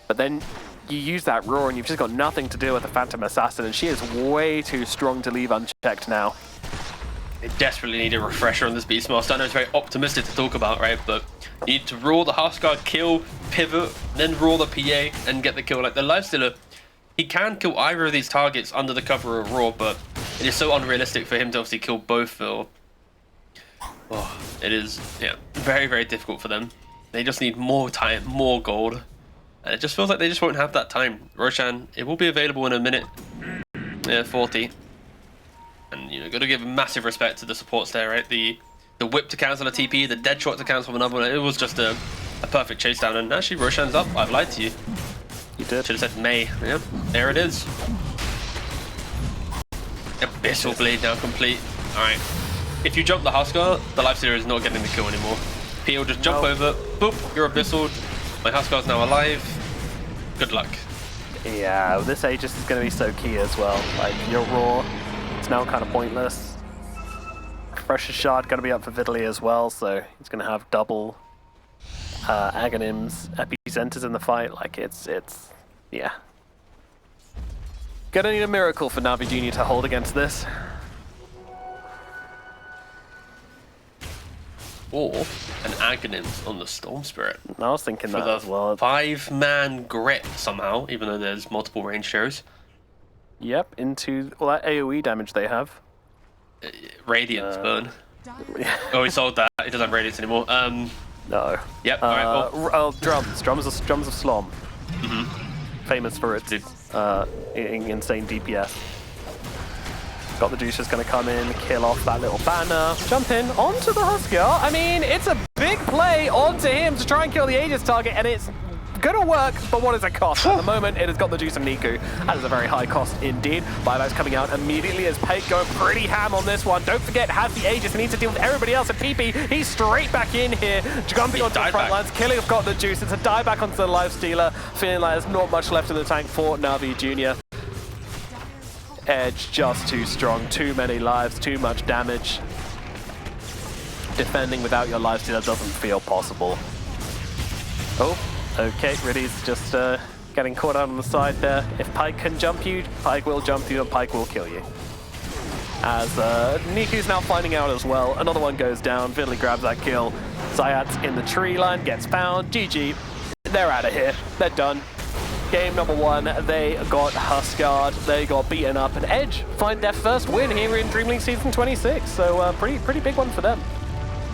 But then you use that Roar and you've just got nothing to do with the Phantom Assassin, and she is way too strong to leave unchecked now. They desperately need a refresher on this Beastmaster. I know it's very optimistic to talk about, right? But you need to roar the Huskar, kill, pivot, then roar the PA and get the kill. Like the Lifestealer, he can kill either of these targets under the cover of Roar, but it is so unrealistic for him to obviously kill both. It is, yeah, very, very difficult for them. They just need more time, more gold. And it just feels like they just won't have that time. Roshan, it will be available in a minute. Yeah, 40. And, you know, got to give massive respect to the supports there, right? The whip to cancel a TP, the dead shot to cancel another one. It was just a perfect chase down. And actually, Roshan's up. I've lied to you. You did. Should have said May. Yep, there it is. Abyssal Blade now complete. Alright. If you jump the Huskar, the Lifestealer is not getting the kill anymore. P will just jump over. Boop, you're Abyssal. My Huskar's now alive. Good luck. Yeah, this Aegis is going to be so key as well. Like, your Roar, it's now kind of pointless. Refresher Shard going to be up for Vidaly as well, so he's going to have double Aghanim's epicenters in the fight. Like it's yeah. Gonna need a miracle for Navi Junior to hold against this. Or an Aghanim on the Storm Spirit. I was thinking For that the as well. 5-man grit somehow, even though there's multiple range heroes. Yep, into all that AoE damage they have. Radiance burn. Dire Oh, he sold that. He doesn't have Radiance anymore. No. Yep, alright, well. Drums of Slom. Famous for its insane DPS. Got the Juice just gonna come in, kill off that little banner, jump in onto the Husker. I mean, it's a big play onto him to try and kill the Aegis target, and it's gonna work, but what is it cost? At the moment, it has got the Juice of Niku. That is a very high cost indeed. Buybacks coming out immediately as Pate going pretty ham on this one. Don't forget, has the Aegis and needs to deal with everybody else. And PP, he's straight back in here, jumping onto the front lines, killing off got the Juice. It's a dieback onto the Lifestealer, feeling like there's not much left in the tank for Navi Junior. Edge just too strong, too many lives, too much damage. Defending without your lifestealer doesn't feel possible. Oh, okay, Riddy's just getting caught out on the side there. If Pyke can jump you, Pyke will jump you and Pyke will kill you. As Niku's now finding out as well. Another one goes down, Fiddly grabs that kill. Zayat's in the tree line, gets found, GG. They're out of here, they're done. Game number 1, they got Huskard, they got beaten up, and Edge find their first win here in DreamLeague Season 26, so pretty big one for them.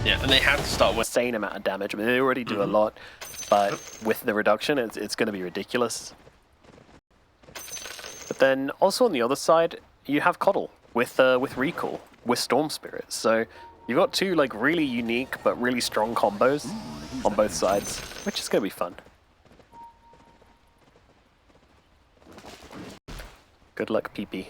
Yeah, and they had to start with Insane amount of damage. I mean, they already do a lot, but with the reduction, it's going to be ridiculous. But then also on the other side, you have Coddle with Recall, with Storm Spirit. So you've got two like really unique but really strong combos on both sides, which is going to be fun. Good luck, PP.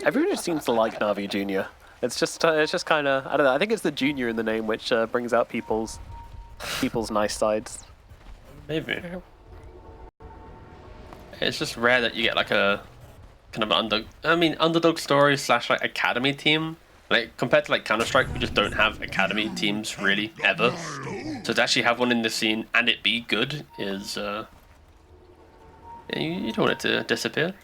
Everyone just seems to like Navi Junior. It's just kind of, I don't know. I think it's the Junior in the name which brings out people's nice sides. maybe. It's just rare that you get like a kind of underdog story / like academy team. Like compared to like Counter-Strike, we just don't have academy teams really ever. So to actually have one in the scene and it be good is you don't want it to disappear.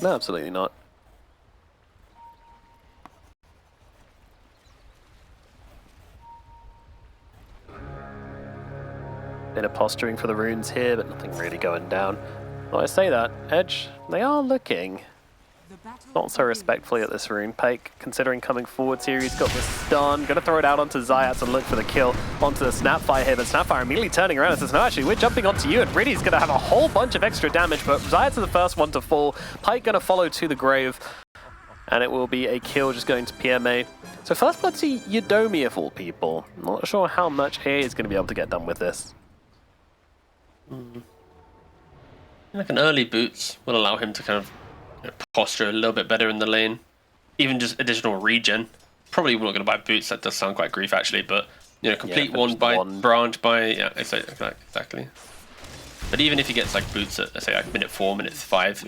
No, absolutely not. Bit of posturing for the runes here, but nothing really going down. Well, I say that, Edge, they are looking not so respectfully at this rune. Pake, considering coming forwards here, he's got the stun. Gonna throw it out onto Zayat to look for the kill onto the Snapfire here, but Snapfire immediately turning around and says, no, actually, we're jumping onto you, and Riddy's gonna have a whole bunch of extra damage, but Zayat's the first one to fall. Pike gonna follow to the grave, and it will be a kill just going to PMA. So first blood to Yodomi of all people. Not sure how much AA is gonna be able to get done with this. Like an early boots will allow him to kind of posture a little bit better in the lane. Even just additional regen. Probably not going to buy boots, that does sound quite grief actually, but complete one by branch by, exactly. But even if he gets like boots at, let's say like minute 4, minute 5,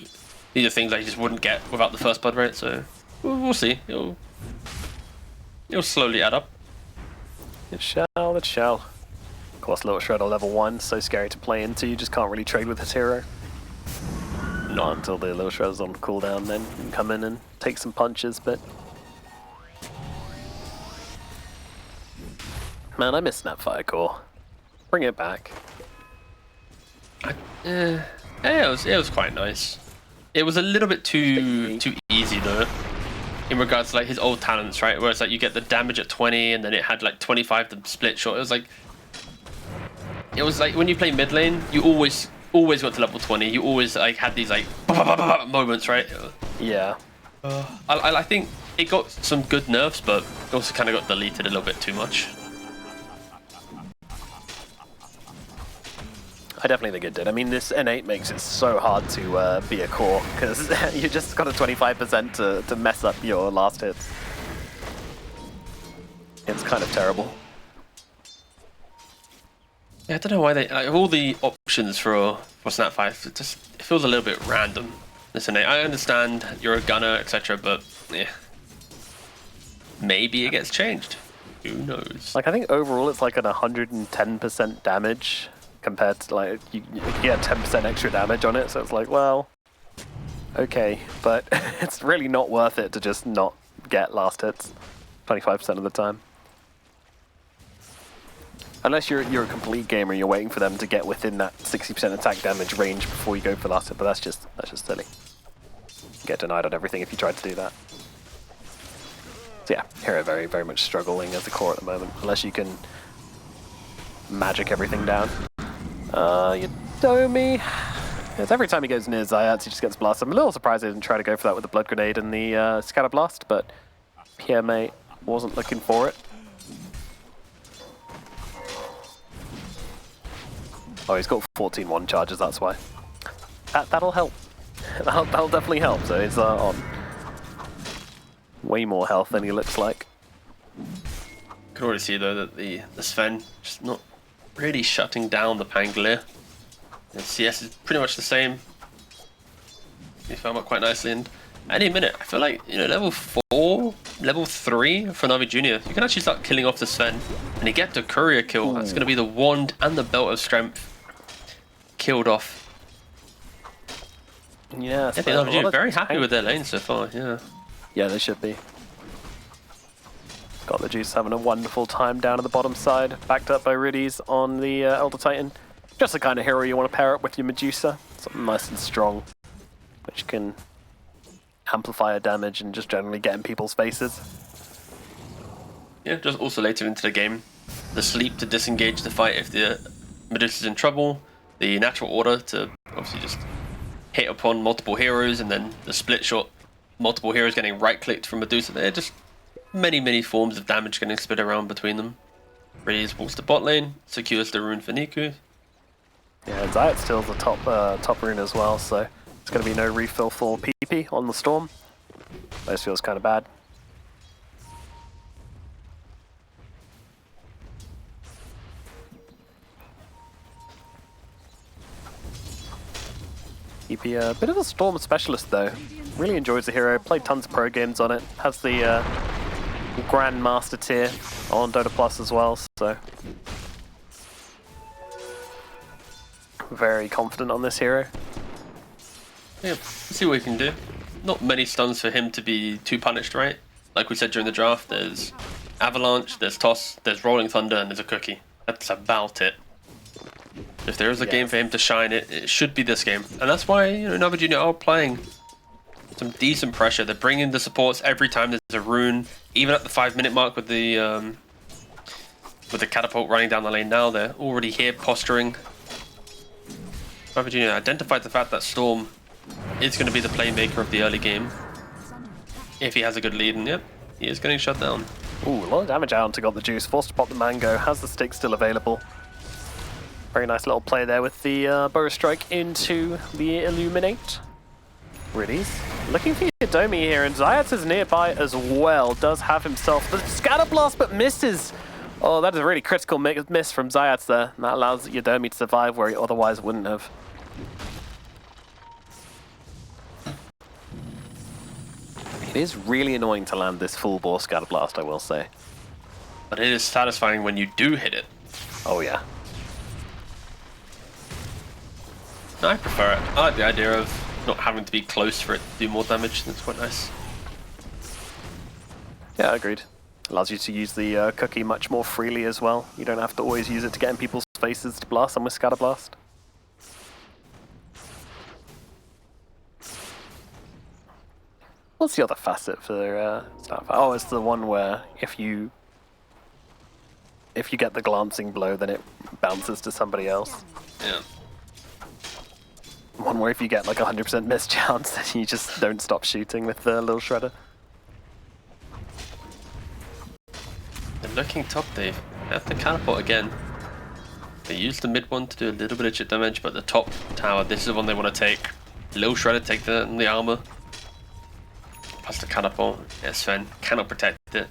these are things that he just wouldn't get without the first blood rate, so we'll see. It'll slowly add up. It shall. Of course, Little Shredder level 1, so scary to play into, you just can't really trade with this hero. Not until the Little Shredder's on cooldown, then you can come in and take some punches, but... Man, I miss Snapfire Core. Bring it back. Yeah, it was quite nice. It was a little bit too easy though, in regards to like his old talents, right? Where it's like you get the damage at 20 and then it had like 25 to split shot. It was like when you play mid lane, you always got to level 20. You always like had these like moments, right? Yeah. I think it got some good nerfs, but it also kind of got deleted a little bit too much. I definitely think it did. I mean, this N8 makes it so hard to be a core, because you just got a 25% to mess up your last hits. It's kind of terrible. Yeah, I don't know why they like all the options for Snapfire. It feels a little bit random. Listen, I understand you're a gunner, etc., but yeah, maybe it gets changed. Who knows? Like, I think overall it's like an 110% damage compared to, like, you get 10% extra damage on it, so it's like, well, okay, but it's really not worth it to just not get last hits 25% of the time. Unless you're a complete gamer, you're waiting for them to get within that 60% attack damage range before you go for last hit, but that's just silly. You get denied on everything if you try to do that. So yeah, Hero very, very much struggling as a core at the moment, unless you can magic everything down. Yodomi. Yes, every time he goes near Zayats, he just gets blasted. I'm a little surprised he didn't try to go for that with the Blood Grenade and the Scatter Blast, but PMA wasn't looking for it. Oh, he's got 14-1 charges, that's why. That'll help. That'll definitely help, so he's on way more health than he looks like. You can already see though that the Sven just not really shutting down the Pangolier. And CS is pretty much the same. He found out quite nicely, and any minute I feel like, you know, level 4, level 3 for NAVI Junior, you can actually start killing off the Sven, and you get the courier kill. Ooh. That's going to be the wand and the belt of strength killed off. Yeah, I think NAVI Junior very happy with their lane so far. Yeah, they should be. Got the Juice having a wonderful time down at the bottom side, backed up by Riddies on the Elder Titan. Just the kind of hero you want to pair up with your Medusa. Something nice and strong, which can amplify her damage and just generally get in people's faces. Yeah, just also later into the game, the sleep to disengage the fight if the Medusa's in trouble, the natural order to obviously just hit upon multiple heroes, and then the split shot, multiple heroes getting right-clicked from Medusa. They're just many forms of damage getting split around between them. Riddies walks to bot lane, secures the rune for Niku. Yeah, Zayat steals the top rune as well, so it's going to be no refill for PP on the Storm. This feels kind of bad. PP, a bit of a Storm specialist though. Really enjoys the hero, played tons of pro games on it, has the Grandmaster tier on Dota2 as well, so very confident on this hero. Yeah, let's see what he can do. Not many stuns for him to be too punished, right? Like we said during the draft, there's Avalanche, there's Toss, there's Rolling Thunder, and there's a Cookie. That's about it. If there is a game for him to shine, it should be this game. And that's why, you know, NAVI Junior are playing some decent pressure. They're bringing the supports every time there's a rune. Even at the 5-minute mark with the catapult running down the lane now, they're already here posturing. NAVI Junior identified the fact that Storm is going to be the playmaker of the early game. If he has a good lead, and yep, he is getting shut down. Ooh, a lot of damage out to got the Juice. Forced to pop the Mango, has the stick still available. Very nice little play there with the Bow Strike into the Illuminate. Riddies looking for Yodomi here, and Zayats is nearby as well. Does have himself the Scatter Blast, but misses. Oh, that is a really critical miss from Zayats there. And that allows Yodomi to survive where he otherwise wouldn't have. It is really annoying to land this full bore Scatter Blast, I will say. But it is satisfying when you do hit it. Oh yeah. I prefer it. I like the idea of not having to be close for it to do more damage. That's quite nice. Yeah, agreed. Allows you to use the Cookie much more freely as well. You don't have to always use it to get in people's faces to blast them with Scatter Blast. What's the other facet for Starfire? Oh, it's the one where if you get the glancing blow, then it bounces to somebody else. Yeah. One where if you get like 100% miss chance, then you just don't stop shooting with the little shredder. They're looking top, Dave. They have to catapult again. They use the mid one to do a little bit of chip damage, but the top tower, this is the one they want to take. Little shredder, take the armor. Plus the catapult. Yeah, Sven cannot protect it.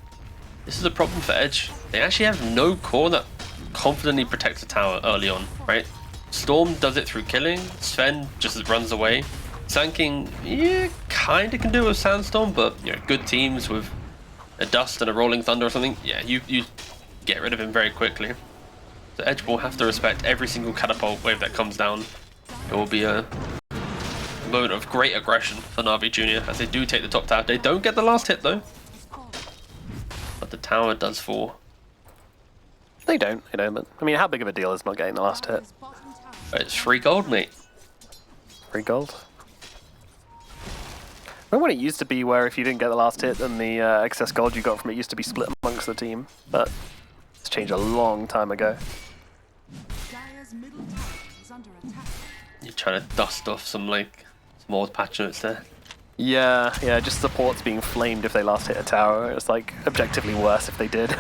This is a problem for Edge. They actually have no core that confidently protects the tower early on, right? Storm does it through killing, Sven just runs away. Sanking, yeah, kind of can do it with Sandstorm, but you know, good teams with a Dust and a Rolling Thunder or something, yeah, you get rid of him very quickly. So Edge will have to respect every single catapult wave that comes down. It will be a moment of great aggression for NAVI Jr. as they do take the top tower. They don't get the last hit though, but the tower does fall. They don't. But, I mean, how big of a deal is not getting the last hit? It's free gold, mate. Free gold. Remember when it used to be where if you didn't get the last hit, then the excess gold you got from it used to be split amongst the team, but it's changed a long time ago. You're trying to dust off some like small patch notes there. Yeah, just supports being flamed if they last hit a tower. It's like objectively worse if they did.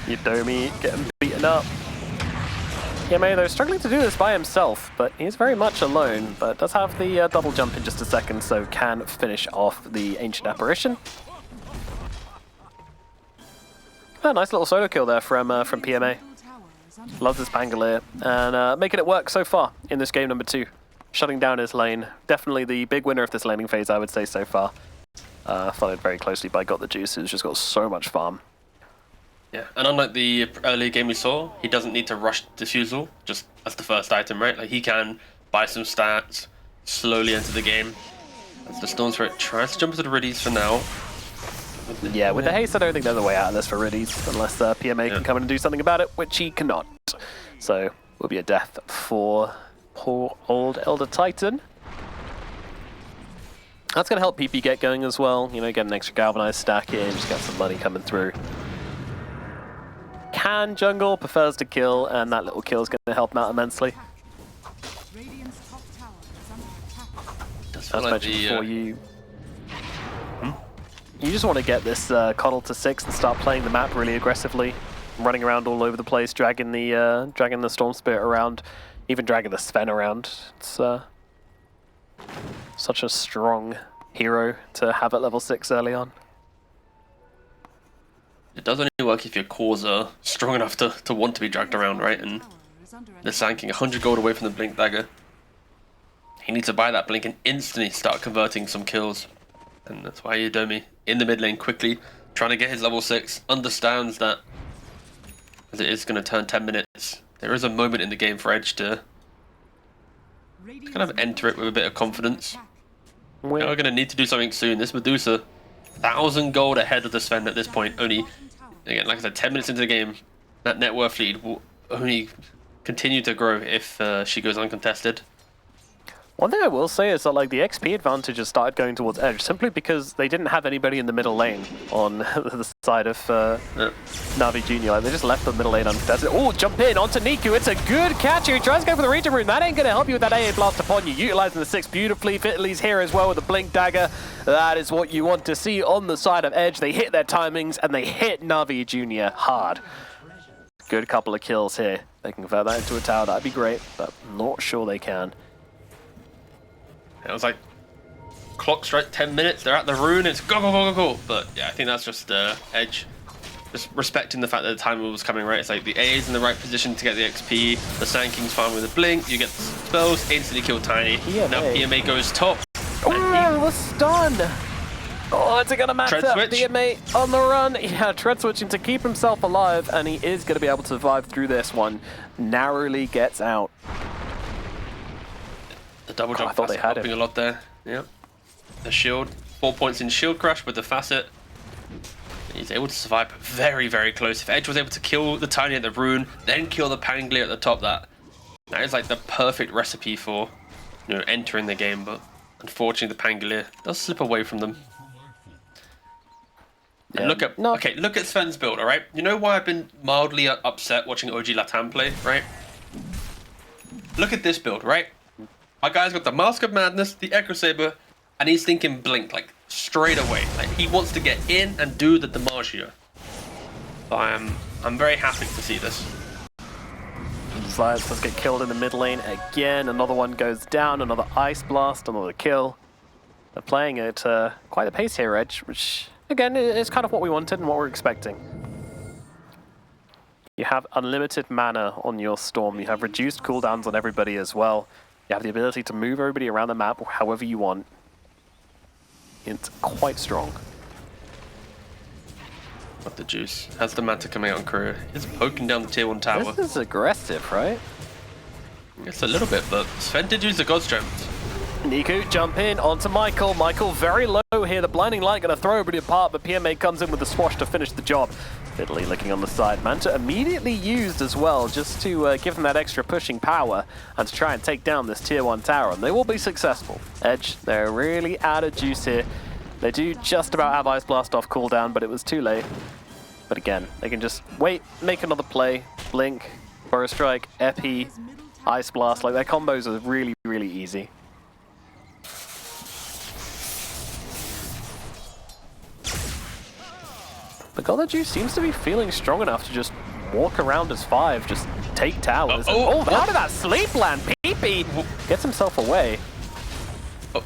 You Domi getting beaten up. PMA though struggling to do this by himself, but he's very much alone, but does have the double jump in just a second, so can finish off the Ancient Apparition. A nice little solo kill there from PMA. Loves this Pangolier, and making it work so far in this game number 2. Shutting down his lane. Definitely the big winner of this laning phase, I would say, so far. Followed very closely by Got the Juice, who's just got so much farm. Yeah, and unlike the earlier game we saw, he doesn't need to rush Diffusal just as the first item, right? Like he can buy some stats, slowly enter the game. As the Storm Spirit tries to jump into the Riddies for now. Yeah, with the haste, I don't think there's a way out of this for Riddies, unless PMA can come in and do something about it, which he cannot. So, will be a death for poor old Elder Titan. That's going to help PP get going as well. You know, get an extra Galvanized stack in, just get some money coming through. Can jungle, prefers to kill, and that little kill is going to help him out immensely. As mentioned before, you just want to get this coddle to 6 and start playing the map really aggressively, running around all over the place, dragging the Storm Spirit around, even dragging the Sven around. It's such a strong hero to have at level 6 early on. It does only work if your cores are strong enough to want to be dragged around, right? And they're sanking 100 gold away from the Blink Dagger. He needs to buy that Blink and instantly start converting some kills. And that's why Yudomi in the mid lane quickly trying to get his level 6, understands that as it is going to turn 10 minutes, there is a moment in the game for Edge to kind of enter it with a bit of confidence. We're going to need to do something soon. This Medusa, 1,000 gold ahead of the Sven at this point. Only, again, like I said, 10 minutes into the game, that net worth lead will only continue to grow if she goes uncontested. One thing I will say is that like the XP advantage has started going towards Edge simply because they didn't have anybody in the middle lane on the side of NAVI Jr. Like, they just left the middle lane uncontested. Oh, jump in onto Niku. It's a good catch here. He tries to go for the Regen Rune. That ain't going to help you with that AA blast upon you. Utilizing the 6 beautifully. Vitaly's here as well with the Blink Dagger. That is what you want to see on the side of Edge. They hit their timings and they hit NAVI Jr. hard. Good couple of kills here. They can convert that into a tower. That'd be great, but I'm not sure they can. It was like, clock strike 10 minutes, they're at the rune, it's go, go, go, go, go. But yeah, I think that's just Edge. Just respecting the fact that the timer was coming, right? It's like the AA is in the right position to get the XP, the Sanking's fine with a blink, you get spells, instantly kill Tiny. PMA. Now PMA goes top. Oh, the stun! Oh, is it going to match Tread up? switch. PMA on the run. Yeah, tread switching to keep himself alive, and he is going to be able to survive through this one. Narrowly gets out. The double jump I thought they had helping him. a lot there. Yeah. The shield, 4 points in shield crash with the facet. He's able to survive very, very close. If Edge was able to kill the Tiny at the rune, then kill the Pangolier at the top, that is like the perfect recipe for, you know, entering the game. But unfortunately, the Pangolier does slip away from them. Yeah. And look at Sven's build. All right, you know why I've been mildly upset watching OG Latam play, right? Look at this build, right? My guy's got the Mask of Madness, the Echo Saber, and he's thinking Blink, like, straight away. Like, he wants to get in and do the DiMaggio. So I'm very happy to see this. Slides does get killed in the mid lane again. Another one goes down, another Ice Blast, another kill. They're playing at quite a pace here, Edge, which, again, is kind of what we wanted and what we're expecting. You have unlimited mana on your Storm. You have reduced cooldowns on everybody as well. You have the ability to move everybody around the map however you want. It's quite strong. What the juice? Has the Manta coming out on career. He's poking down the tier 1 tower. This is aggressive, right? It's a little bit, but Sven did use the God Strength. Niku jump in onto Michael. Michael very low here. The blinding light going to throw everybody apart, but PMA comes in with the swash to finish the job. Fiddly looking on the side. Manta immediately used as well, just to give them that extra pushing power and to try and take down this tier 1 tower, and they will be successful. Edge, they're really out of juice here. They do just about have Ice Blast off cooldown, but it was too late. But again, they can just wait, make another play, blink, Burrow Strike, Epi, Ice Blast. Like, their combos are really, really easy. But Dota2 seems to be feeling strong enough to just walk around as 5, just take towers. Oh, how did that sleep land? PP gets himself away. Oh.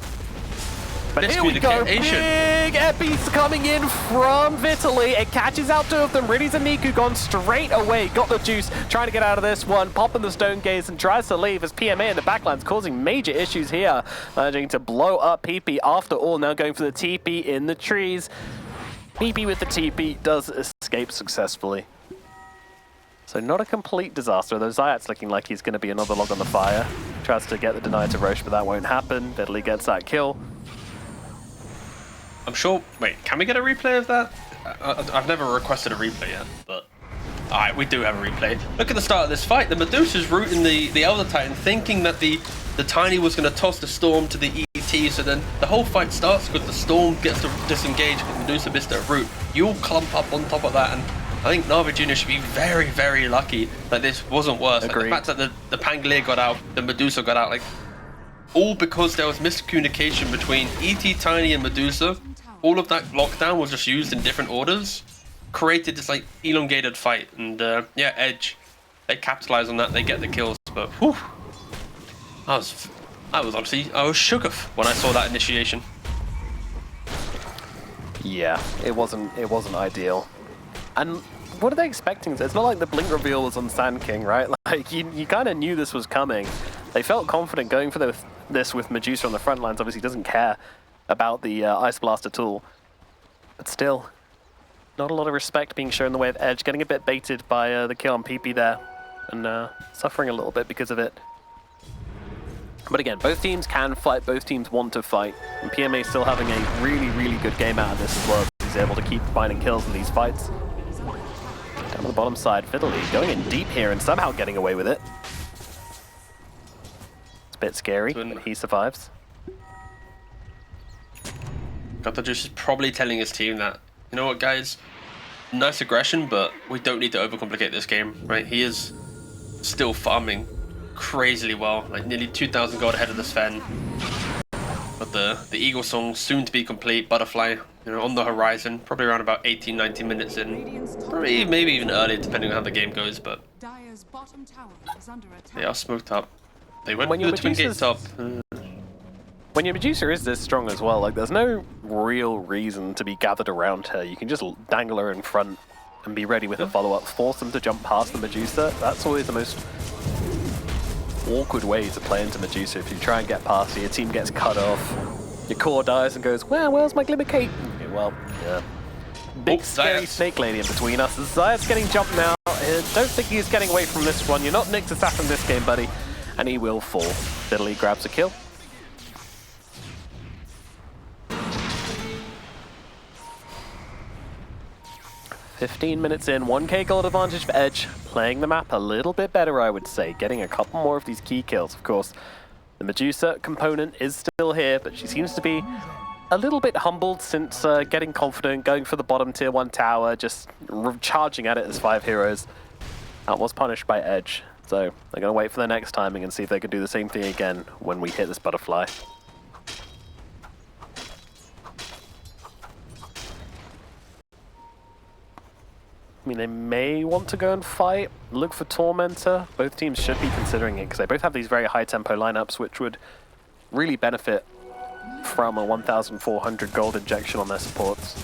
But here we go, big Epi's coming in from Vitaly. It catches out 2 of them. Riddy's and Niku gone straight away. Got the juice, trying to get out of this one. Popping the Stone Gaze and tries to leave as PMA in the backline's causing major issues here. Managing to blow up PP after all. Now going for the TP in the trees. PP with the TP does escape successfully. So not a complete disaster, though Zayat's looking like he's going to be another log on the fire. Tries to get the deny to Roche, but that won't happen. Vitaly gets that kill. I'm sure... Wait, can we get a replay of that? I've never requested a replay yet, but... Alright, we do have a replay. Look at the start of this fight. The Medusa's rooting the Elder Titan, thinking that the Tiny was going to toss the Storm to the ET, so then the whole fight starts because the Storm gets to disengage because Medusa missed her route. You all clump up on top of that, and I think Navi Jr. should be very, very lucky that this wasn't worse. Like, the fact that the Pangolier got out, the Medusa got out, like, all because there was miscommunication between ET, Tiny, and Medusa. All of that lockdown was just used in different orders, created this like elongated fight, and yeah, Edge, they capitalize on that, they get the kills, but whew, I was shook when I saw that initiation. Yeah, it wasn't ideal. And what are they expecting? It's not like the blink reveal was on Sand King, right? Like you kind of knew this was coming. They felt confident going for this with Medusa on the front lines. Obviously doesn't care about the Ice Blast at all. But still, not a lot of respect being shown in the way of Edge, getting a bit baited by the kill on PP there, and suffering a little bit because of it. But again, both teams can fight, both teams want to fight, and PMA still having a really, really good game out of this as well. He's able to keep finding kills in these fights. Down on the bottom side, Fiddly going in deep here and somehow getting away with it. It's a bit scary, but he survives. Dota2 is probably telling his team that, you know what, guys, nice aggression, but we don't need to overcomplicate this game, right? He is still farming crazily well, like nearly 2,000 gold ahead of the Sven. But the Eagle Song soon to be complete, Butterfly, you know, on the horizon, probably around about 18-19 minutes in, probably maybe even earlier depending on how the game goes, but they are smoked up. They went to the Twin Gate top. When your Medusa is this strong as well, like there's no real reason to be gathered around her. You can just dangle her in front and be ready with a follow-up. Force them to jump past the Medusa. That's always the most awkward way to play into Medusa. If you try and get past her, your team gets cut off. Your core dies and goes, well, where's my Glimmer Cape? Okay, well, yeah. Big scary snake lady in between us. Zayat's getting jumped now. Don't think he's getting away from this one. You're not Nick's assassin this game, buddy. And he will fall. Fiddly grabs a kill. "15 minutes in, 1k gold advantage for Edge, playing the map a little bit better, I would say, getting a couple more of these key kills. Of course, the Medusa component is still here, but she seems to be a little bit humbled since getting confident, going for the bottom tier 1 tower, just charging at it as 5 heroes. That was punished by Edge, so they're going to wait for their next timing and see if they can do the same thing again when we hit this Butterfly. I mean, they may want to go and fight, look for Tormentor. Both teams should be considering it because they both have these very high tempo lineups, which would really benefit from a 1,400 gold injection on their supports.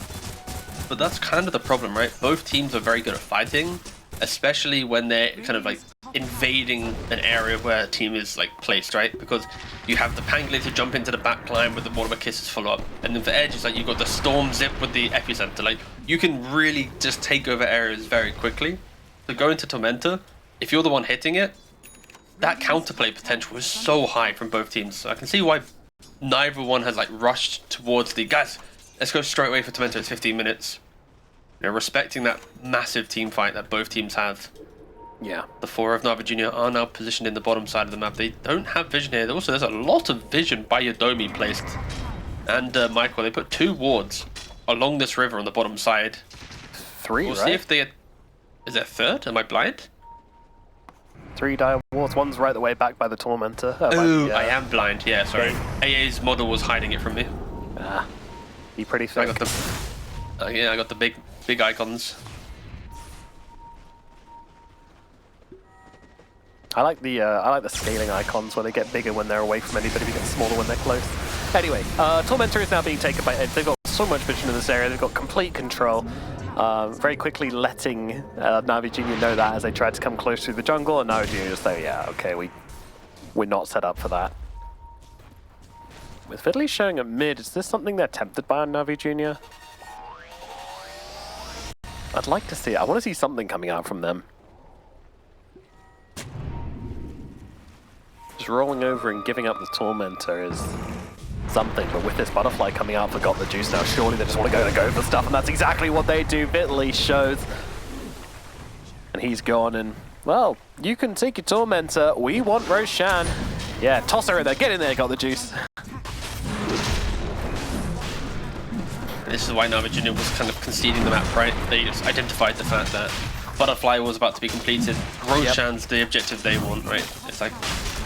But that's kind of the problem, right? Both teams are very good at fighting, especially when they're kind of like invading an area where a team is like placed, right? Because you have the Pangolin to jump into the back line with the Mortimer Kisses follow up, and then for Edge, it's like you've got the Storm Zip with the Epicenter. Like you can really just take over areas very quickly. So go into Tormentor, if you're the one hitting it, that counterplay potential is so high from both teams. So I can see why neither one has like rushed towards the guys. Let's go straight away for Tormentor. It's 15 minutes. You know, respecting that massive team fight that both teams have. Yeah. The four of NAVI Junior are now positioned in the bottom side of the map. They don't have vision here. Also, there's a lot of vision by Yodomi placed. And Michael, they put 2 wards along this river on the bottom side. 3, we'll right? see if they... Is there a third? Am I blind? 3 dire wards. One's right the way back by the Tormentor. I am blind. Yeah, sorry. AA's model was hiding it from me. Ah, be pretty thick. I got the... yeah, I got the big icons. I like the scaling icons where they get bigger when they're away from anybody, they get smaller when they're close. Anyway, Tormentor is now being taken by Edge. They've got so much vision in this area, they've got complete control. Very quickly letting NAVI Junior know that as they tried to come close through the jungle, and NAVI Junior just say, yeah, okay, we're not set up for that. With Fiddly showing at mid, is this something they're tempted by on NAVI Junior? I'd like to see it. I want to see something coming out from them. Just rolling over and giving up the Tormentor is something, but with this butterfly coming out, forgot the juice now. Surely they just want to go for stuff, and that's exactly what they do. Vitley shows, and he's gone. And well, you can take your Tormentor. We want Roshan. Yeah, toss her in there. Get in there. Got the juice. This is why NAVI Junior was kind of conceding the map, right? They just identified the fact that Butterfly was about to be completed. Roshan's the objective they want, right? It's like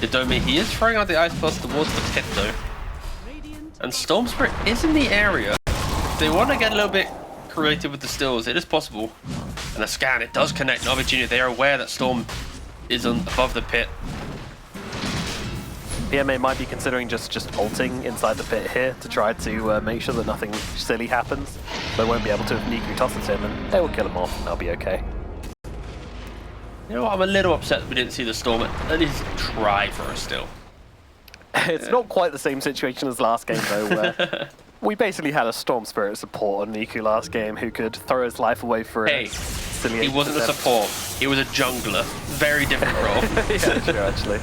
Yodomi, he is throwing out the Ice Blast towards the pit though. And Storm Spirit is in the area. If they want to get a little bit creative with the stills, it is possible. And the scan, it does connect NAVI Junior. They are aware that Storm is above the pit. PMA might be considering just ulting inside the pit here to try to make sure that nothing silly happens. They won't be able to if Niku tosses him, and they will kill him off, and they'll be okay. You know what, I'm a little upset that we didn't see the Storm at least try for a still. It's not quite the same situation as last game though, where we basically had a Storm Spirit support on Niku last game who could throw his life away for a silly 8%. He wasn't a support, he was a jungler. Very different role. Yeah, true, actually.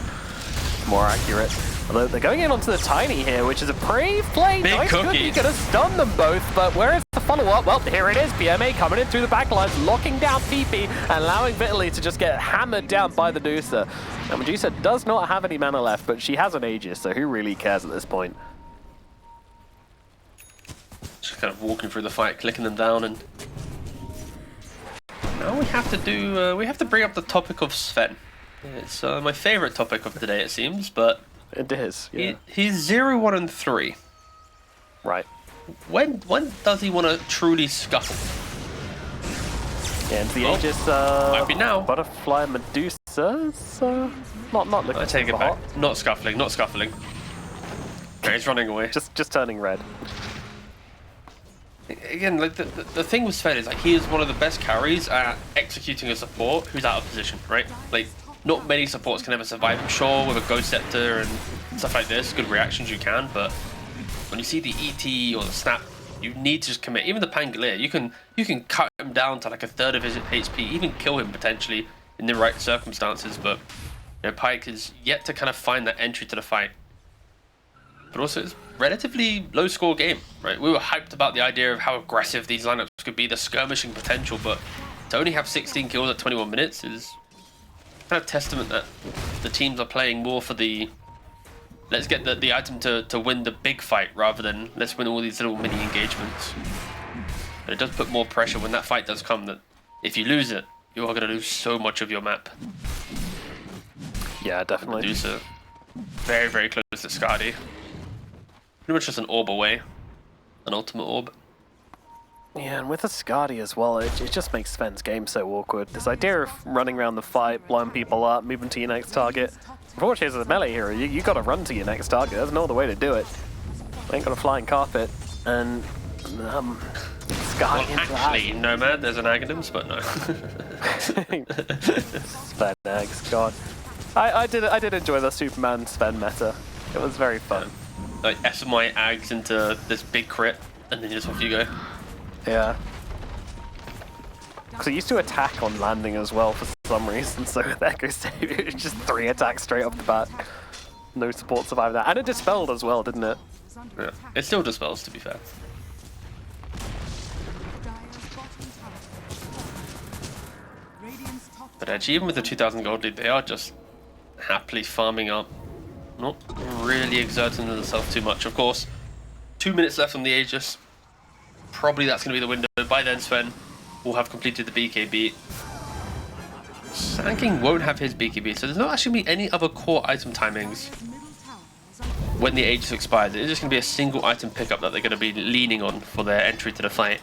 More accurate. Although they're going in onto the Tiny here, which is a brave play. Big nice cookies. Cookie gonna stun them both, but where is the follow-up? Well, here it is. PMA coming in through the back lines, locking down PP, and allowing Vitaly to just get hammered down by the Medusa. Now, Medusa does not have any mana left, but she has an Aegis, so who really cares at this point? Just kind of walking through the fight, clicking them down, and now we have to do. We have to bring up the topic of Sven. It's my favorite topic of the day, it seems, but it is. Yeah. He's 0-1-3. Right. When does he want to truly scuffle? Yeah, and the Aegis might be now. Butterfly Medusa, so not looking. I take it back. Not scuffling. Not scuffling. Okay, he's running away. Just turning red. Again, like the thing with Sven is like he is one of the best carries at executing a support who's out of position, right? Like not many supports can ever survive. I'm sure with a Ghost Scepter and stuff like this, good reactions you can, but when you see the ET or the Snap, you need to just commit. Even the Pangolier, you can cut him down to like a third of his HP, even kill him potentially in the right circumstances. But you know, Pyke is yet to kind of find that entry to the fight. But also, it's a relatively low-score game, right? We were hyped about the idea of how aggressive these lineups could be, the skirmishing potential, but to only have 16 kills at 21 minutes is kind of testament that the teams are playing more for the let's get the item to win the big fight rather than let's win all these little mini engagements. But it does put more pressure when that fight does come that if you lose it, you are going to lose so much of your map. Yeah, definitely. Medusa, very, very close to Skadi. Pretty much just an orb away. An ultimate orb. Yeah, and with the Skadi as well, it just makes Sven's game so awkward. This idea of running around the fight, blowing people up, moving to your next target. Unfortunately, as a melee hero, you got to run to your next target. There's no other way to do it. Ain't got a flying carpet. And Guy Well, actually, no man, there's an Aghanims, but no. Sven Eggs, God. I did enjoy the Superman Sven meta. It was very fun. Like SMI Ags into this big crit, and then just off you go. Yeah. Because it used to attack on landing as well for some reason, so with Echo Savior, it was just 3 attacks straight off the bat. No support survived that. And it dispelled as well, didn't it? Yeah. It still dispels, to be fair. But actually, even with the 2,000 gold lead, they are just happily farming up. Not really exerting themselves too much. Of course, 2 minutes left on the Aegis. Probably that's going to be the window. By then, Sven will have completed the BKB. Sand King won't have his BKB, so there's not actually going to be any other core item timings when the Aegis expires. It's just going to be a single item pickup that they're going to be leaning on for their entry to the fight.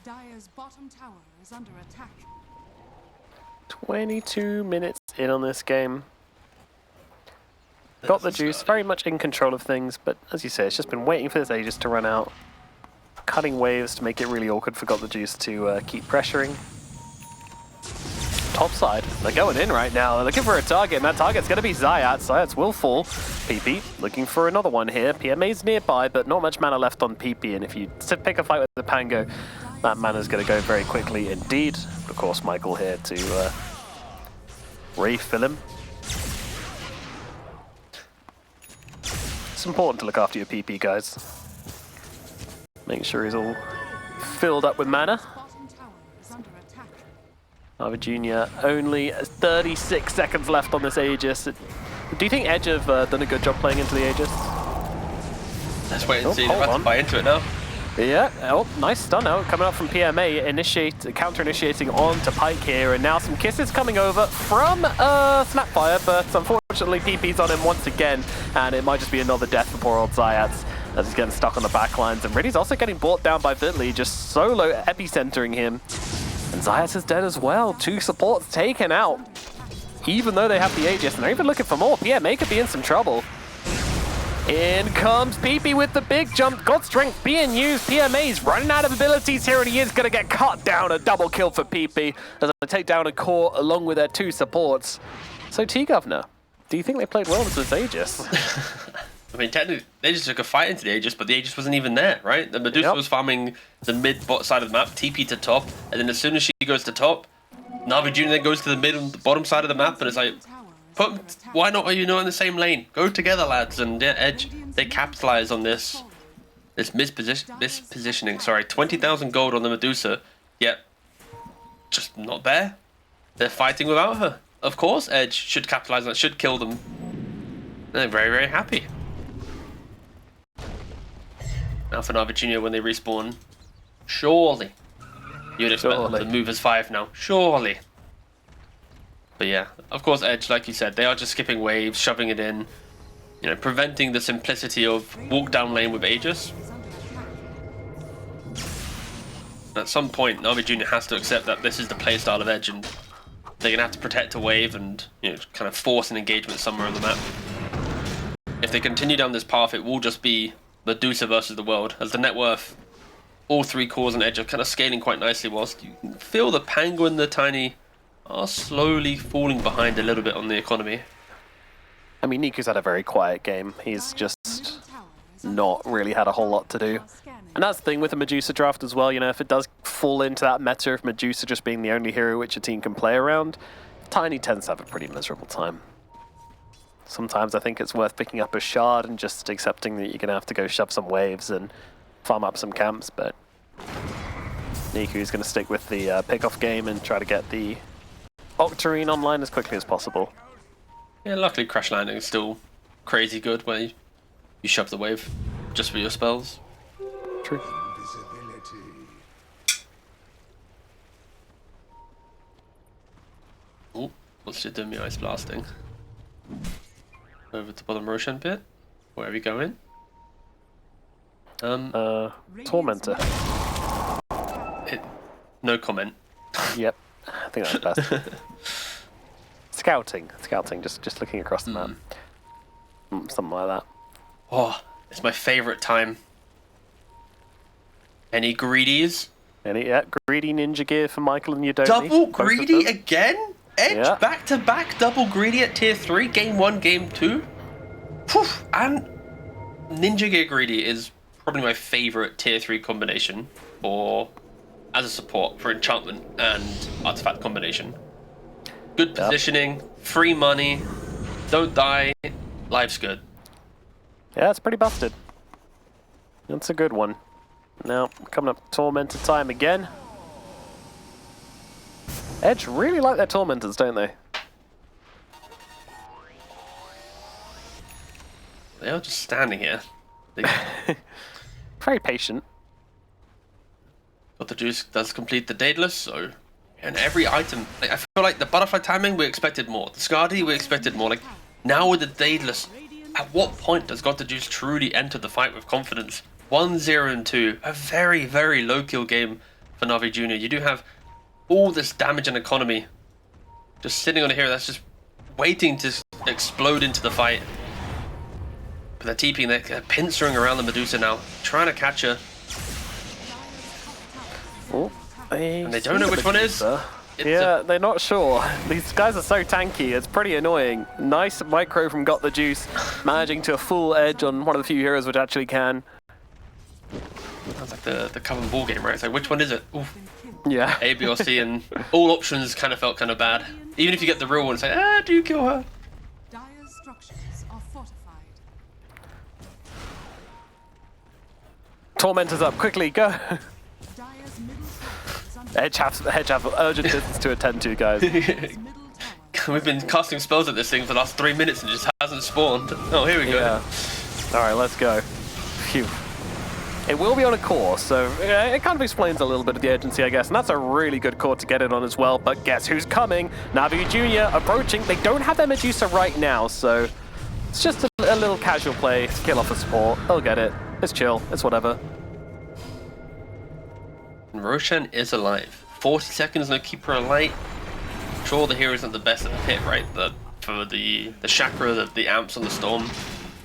Dire's bottom tower is under attack. 22 minutes in on this game. Got the juice, very much in control of things, but as you say, it's just been waiting for this Aegis to run out. Cutting waves to make it really awkward for Got the Juice to keep pressuring. Top side, they're going in right now. They're looking for a target, and that target's going to be Zayat. Zayat's will fall. PP looking for another one here. PMA's nearby, but not much mana left on PP, and if you pick a fight with the Pango, that mana's going to go very quickly indeed. Of course, Michael here to refill him. It's important to look after your PP, guys. Make sure he's all filled up with mana. Bottom tower is under attack. NAVI Jr. only 36 seconds left on this Aegis. Do you think Edge have done a good job playing into the Aegis? Let's wait and see. They're about to buy into it now. Yeah, oh, nice stun out coming up from PMA, counter-initiating onto Pike here, and now some kisses coming over from Snapfire, but unfortunately PP's on him once again, and it might just be another death for poor old Zayat as he's getting stuck on the backlines, and Riddy's also getting brought down by Vitli, just solo epicentering him, and Zayat is dead as well. 2 supports taken out, even though they have the Aegis, and they're even looking for more. PMA could be in some trouble. In comes PP with the big jump. God Strength being used. PMA's running out of abilities here, and he is going to get cut down. A double kill for PP as they take down a core along with their 2 supports. So T-Governor, do you think they played well into this Aegis? I mean, technically, they just took a fight into the Aegis, but the Aegis wasn't even there, right? The Medusa was farming the mid-bot side of the map, TP to top, and then as soon as she goes to top, NAVI Jr. then goes to the mid and the bottom side of the map, and it's like, why not are you not in the same lane? Go together, lads. And yeah, Edge, they capitalize on this mispositioning. Sorry, 20,000 gold on the Medusa, yet just not there. They're fighting without her. Of course, Edge should capitalize on it, should kill them. They're very, very happy. Now for NAVI Jr. when they respawn, surely you'd expect them to move as 5 now. Surely. But yeah, of course, Edge, like you said, they are just skipping waves, shoving it in, you know, preventing the simplicity of walk down lane with Aegis. At some point, NAVI Jr. has to accept that this is the playstyle of Edge, and they're gonna have to protect a wave and, you know, kind of force an engagement somewhere on the map. If they continue down this path, it will just be Medusa versus the world, as the net worth, all 3 cores and Edge are kind of scaling quite nicely, whilst you can feel the Pango and the Tiny are slowly falling behind a little bit on the economy. I mean, Niku's had a very quiet game. He's just not really had a whole lot to do. And that's the thing with the Medusa draft as well, you know, if it does fall into that meta of Medusa just being the only hero which a team can play around, Tiny tends to have a pretty miserable time. Sometimes I think it's worth picking up a shard and just accepting that you're going to have to go shove some waves and farm up some camps, but Niku's going to stick with the pick-off game and try to get the Octarine online as quickly as possible. Yeah, luckily Crash Landing is still crazy good where you shove the wave just for your spells. True. Oh, what's she doing? Ice blasting. Over to bottom Roshan pit. Where are we going? Tormentor. No comment. Yep, I think that's best. Scouting, just looking across the map. Something like that. Oh, it's my favorite time. Any greedies? Yeah, greedy ninja gear for Michael and Yodomi. Double greedy again? Edge back to back double greedy at tier 3, game 1, game 2. Whew. And ninja gear greedy is probably my favorite tier 3 combination for as a support for enchantment and artifact combination. Good positioning, free money, don't die, life's good. Yeah, it's pretty busted. That's a good one. Now, coming up Tormentor time again. Edge really like their Tormentors, don't they? They are just standing here. Very patient. But the juice does complete the Daedalus, so... And every item... Like, I feel like the butterfly timing, we expected more. The Skadi, we expected more. Like, now with the Daedalus, at what point does God the Juice truly enter the fight with confidence? 1, 0, and 2. A very, very low kill game for Navi Jr. You do have all this damage and economy just sitting on a hero that's just waiting to explode into the fight. But they're TPing, they're pincering around the Medusa now, trying to catch her. Oh, And they don't know which one is. Yeah, they're not sure. These guys are so tanky, it's pretty annoying. Nice micro from Got the Juice, managing to a full edge on one of the few heroes which actually can. Sounds like the cover ball game, right? It's like, which one is it? Oof. Yeah. A, B, or C, and all options kind of felt kind of bad. Even if you get the real one, it's like, do you kill her? Dire's structures are fortified. Tormentors up, quickly, go! Dire's middle tower is under Edge have urgent business to attend to, guys. Dire's middle tower. We've been casting spells at this thing for the last 3 minutes and it just hasn't spawned. Oh, here we go. Yeah. Alright, let's go. Phew. It will be on a core, so it kind of explains a little bit of the urgency, I guess. And that's a really good core to get it on as well. But guess who's coming? Navi Jr. approaching. They don't have their Medusa right now, so it's just a little casual play to kill off a support. They'll get it. It's chill. It's whatever. And Roshan is alive. 40 seconds, no keeper alight. Sure, the hero isn't the best at the pit, right? For the chakra, the amps on the storm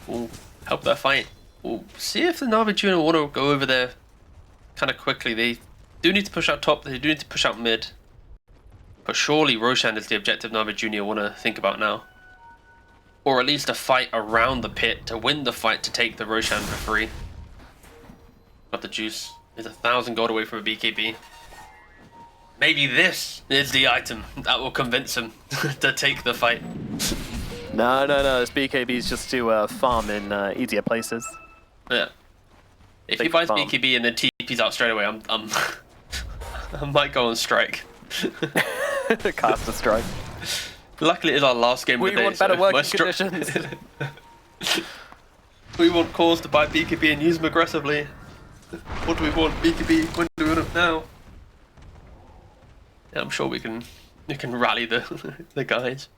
will help that fight. We'll see if the Navi Jr. want to go over there kind of quickly. They do need to push out top, they do need to push out mid. But surely Roshan is the objective Navi Jr. want to think about now. Or at least a fight around the pit to win the fight to take the Roshan for free. Got the Juice is 1,000 gold away from a BKB. Maybe this is the item that will convince him to take the fight. No. This BKB is just to farm in easier places. Yeah. If he buys BKB and then TP's out straight away, I might go on strike. Cast a strike. Luckily, it is our last game of the day. We want better working conditions. We want cores to buy BKB and use them aggressively. What do we want? BKB? When do we want it now? Yeah, I'm sure we can rally the guys.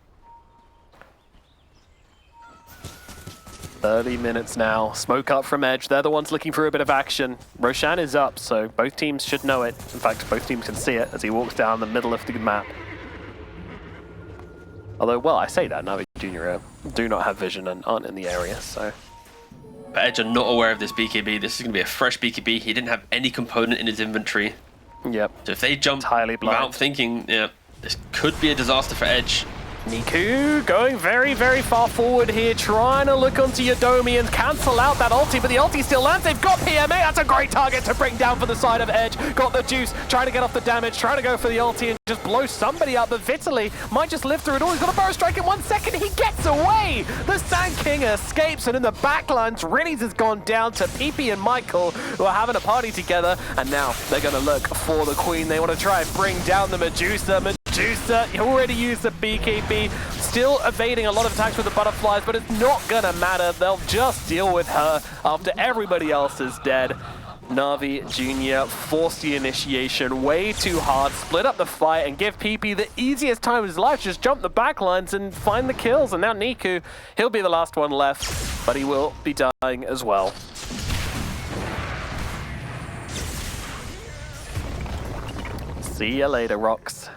30 minutes now. Smoke up from Edge. They're the ones looking for a bit of action. Roshan is up, so both teams should know it. In fact, both teams can see it as he walks down the middle of the map. Although, well, I say that, Navi Jr. do not have vision and aren't in the area, so... But Edge are not aware of this BKB. This is going to be a fresh BKB. He didn't have any component in his inventory. Yep. So if they jump Entirely blind. without thinking, yeah, this could be a disaster for Edge. Niku going very, very far forward here, trying to look onto Yodomi and cancel out that ulti, but the ulti still lands. They've got PMA. That's a great target to bring down for the side of Edge. Got the Juice, trying to get off the damage, trying to go for the ulti and just blow somebody up, but Vitaly might just live through it all. He's got a burrow strike in 1 second. He gets away. The Sand King escapes, and in the backlines, Rinnies has gone down to PP and Michael, who are having a party together, and now they're going to look for the Queen. They want to try and bring down the Medusa. Medusa already used the BKB, still evading a lot of attacks with the butterflies, but it's not gonna matter. They'll just deal with her after everybody else is dead. Navi Jr. forced the initiation way too hard, split up the fight, and give PP the easiest time of his life. Just jump the backlines and find the kills. And now Niku, he'll be the last one left, but he will be dying as well. See ya later, Rocks.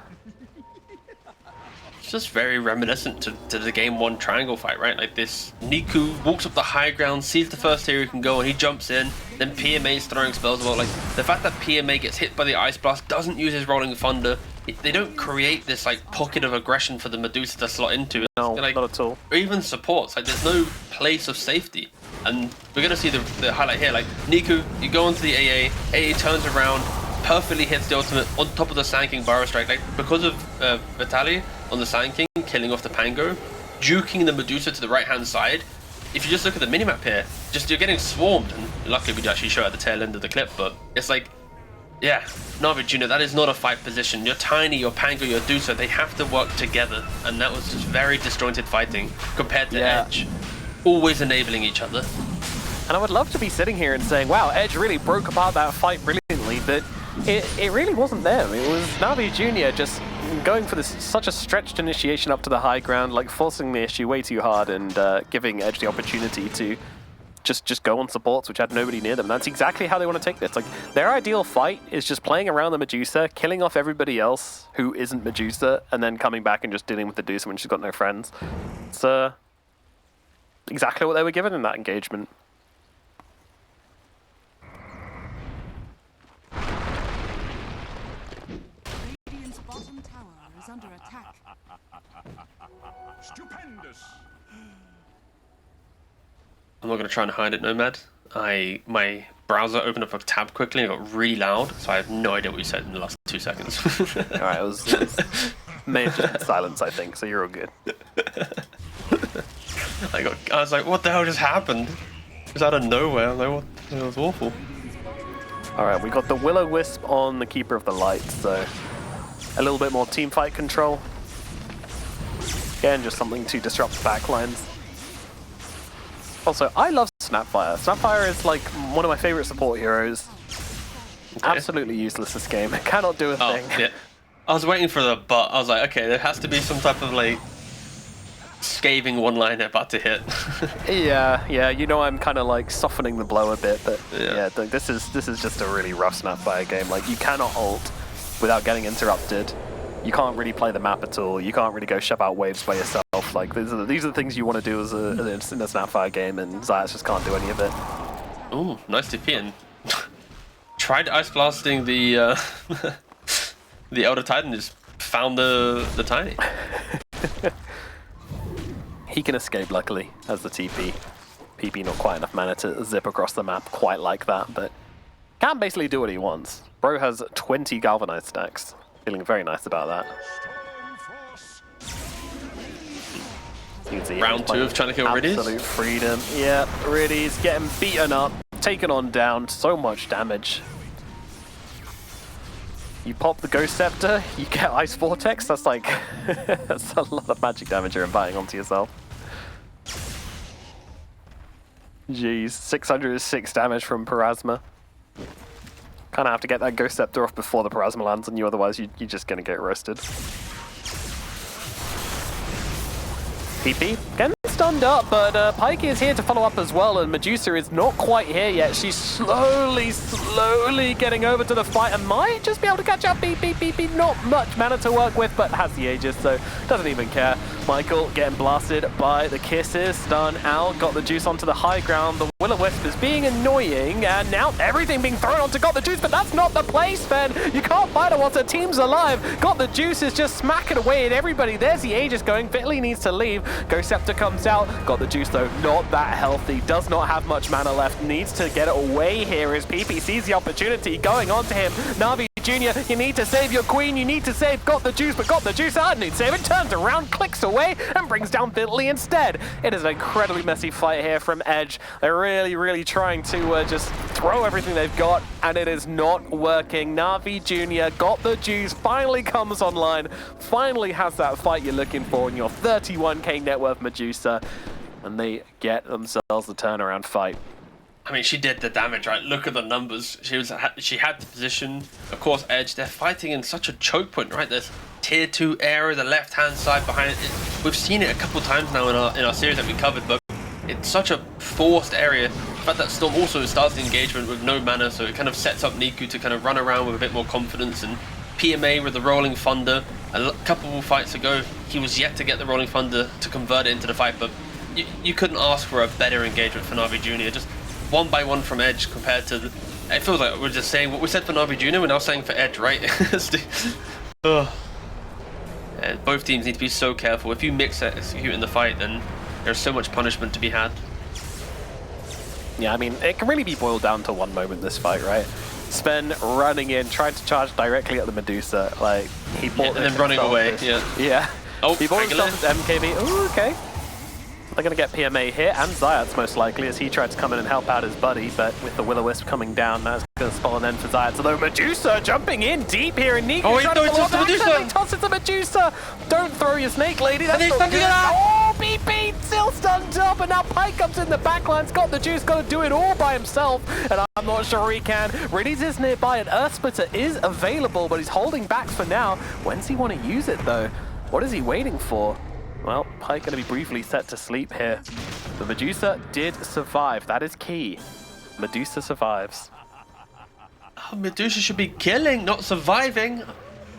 just very reminiscent to the game 1 triangle fight, right? Like this, Niku walks up the high ground, sees the first area he can go, and he jumps in. Then PMA's throwing spells about, like the fact that PMA gets hit by the Ice Blast, doesn't use his Rolling Thunder. They don't create this like pocket of aggression for the Medusa to slot into. No, like, not at all. Or even supports. Like there's no place of safety. And we're gonna see the highlight here. Like Niku, you go into the AA turns around, perfectly hits the ultimate on top of the Sand King Burrow Strike. Like because of Vitali on the Sand King killing off the Pango, juking the Medusa to the right hand side. If you just look at the minimap here, you're getting swarmed. And luckily we actually show at the tail end of the clip, but it's like, yeah, Navi Junior, that is not a fight position. You're tiny, you're Pango, you're Dusa, they have to work together. And that was just very disjointed fighting compared to Edge. Always enabling each other. And I would love to be sitting here and saying, wow, Edge really broke apart that fight brilliantly, but it really wasn't them. It was Navi Junior just going for such a stretched initiation up to the high ground, like forcing the issue way too hard and giving Edge the opportunity to just go on supports, which had nobody near them. That's exactly how they want to take this. Like their ideal fight is just playing around the Medusa, killing off everybody else who isn't Medusa, and then coming back and just dealing with the Medusa when she's got no friends. It's exactly what they were given in that engagement. Radiant's bottom tower is under attack. Stupendous. I'm not going to try and hide it, Nomad. My browser opened up a tab quickly and it got really loud, so I have no idea what you said in the last 2 seconds. Alright, it was may have just been silence, I think, so you're all good. I was like, what the hell just happened? It was out of nowhere. I was like, what? It was awful. Alright, we got the Will-O-Wisp on the Keeper of the Light, so a little bit more team fight control. Again, just something to disrupt the backlines. Also, I love Snapfire. Snapfire is like one of my favorite support heroes. Okay. Absolutely useless this game. Cannot do a thing. Yeah. I was waiting for the but. I was like, okay, there has to be some type of like scathing one-liner about to hit. yeah. You know, I'm kind of like softening the blow a bit, but yeah, this is just a really rough Snapfire game. Like you cannot ult without getting interrupted. You can't really play the map at all. You can't really go shove out waves by yourself. Like these are the things you want to do as in a Snapfire game, and Zayas just can't do any of it. Ooh, nice TP and tried ice blasting the the Elder Titan, just found the Tiny. He can escape, luckily, as the TP. PP not quite enough mana to zip across the map quite like that, but can basically do what he wants. Bro has 20 Galvanized stacks. Feeling very nice about that. You can see Round 2 of trying to kill Riddies. Absolute freedom. Yeah, Riddies getting beaten up, taken on down, so much damage. You pop the Ghost Scepter, you get Ice Vortex, that's like, that's a lot of magic damage you're inviting onto yourself. Jeez, 606 damage from Parasma. Kind of have to get that Ghost Scepter off before the Parasma lands on you, otherwise you're just going to get roasted. PP getting stunned up, but Pyke is here to follow up as well, and Medusa is not quite here yet. She's slowly getting over to the fight and might just be able to catch up. Beep. Not much mana to work with, but has the Aegis, so doesn't even care. Michael getting blasted by the kisses, stun out, got the juice onto the high ground. The Will-O-Wisp is being annoying, and now everything being thrown onto Got the Juice, but that's not the play, Sven. You can't fight it once the team's alive. Got the Juice is just smacking away at everybody. There's the Aegis going. Vitaly needs to leave. Ghost Scepter comes out. Got the Juice, though, not that healthy. Does not have much mana left. Needs to get it away here as PP sees the opportunity going on to him. Navi Junior, you need to save your queen. You need to save Got the Juice, but Got the Juice, I need to save it. Turns around, clicks away, and brings down Vitaly instead. It is an incredibly messy fight here from Edge. They're really trying to just throw everything they've got, and it is not working. Navi Junior, Got the Juice, finally comes online, finally has that fight you're looking for in your 31k net worth Medusa, and they get themselves the turnaround fight. I mean, she did the damage, right? Look at the numbers. She had the position. Of course, Edge, they're fighting in such a choke point, right? There's tier 2 area, the left-hand side behind it. We've seen it a couple times now in our series that we covered, but it's such a forced area. The fact that Storm also starts the engagement with no mana, so it kind of sets up Niku to kind of run around with a bit more confidence, and PMA with the Rolling Thunder. A couple of fights ago, he was yet to get the Rolling Thunder to convert it into the fight, but you couldn't ask for a better engagement for NAVI Jr. Just one by one from Edge compared to... It feels like we're just saying what we said for NAVI Jr., we're now saying for Edge, right? Yeah, both teams need to be so careful. If you mix execute in the fight, then there's so much punishment to be had. Yeah, I mean, it can really be boiled down to one moment, this fight, right? Sven running in, trying to charge directly at the Medusa. Like, he bought and then running away, Yeah. Oh, he bought himself this MKB. Ooh, okay. They're going to get PMA here, and Zayat's most likely, as he tried to come in and help out his buddy, but with the Will-O-Wisp coming down, that's going to spawn an end for Zayat. Although Medusa jumping in deep here, and Niku trying to follow up. They toss it to Medusa! Don't throw your snake, lady, that's not good! Oh, BP still stunned up, and now Pike comes in the backline's got the juice, got to do it all by himself, and I'm not sure he can. Riddies is nearby, and Earth Splitter is available, but he's holding back for now. When's he want to use it, though? What is he waiting for? Well, Pike going to be briefly set to sleep here. The Medusa did survive. That is key. Medusa survives. Oh, Medusa should be killing, not surviving.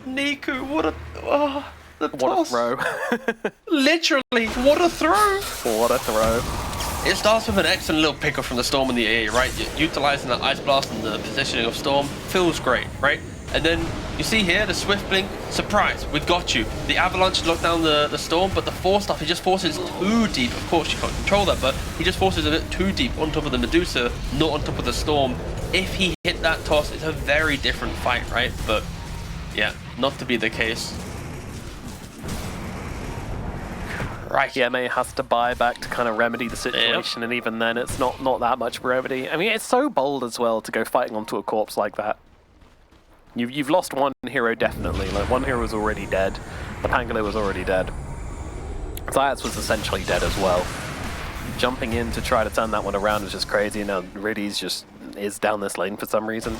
Niku, what a... Oh, the toss. What a throw. Literally, what a throw. What a throw. It starts with an excellent little pickup from the Storm in the AA, right? Utilizing that Ice Blast and the positioning of Storm feels great, right? And then you see here the Swift Blink, surprise, we got you. The Avalanche locked down the Storm, but the Force stuff, he just forces too deep. Of course, you can't control that, but he just forces a bit too deep on top of the Medusa, not on top of the Storm. If he hit that toss, it's a very different fight, right? But yeah, not to be the case. Right. PMA has to buy back to kind of remedy the situation, and even then, it's not that much remedy. I mean, it's so bold as well to go fighting onto a corpse like that. You've lost one hero, definitely. Like, one hero was already dead. The Pangolin was already dead. Zayats was essentially dead as well. Jumping in to try to turn that one around is just crazy. And now Riddies just is down this lane for some reason.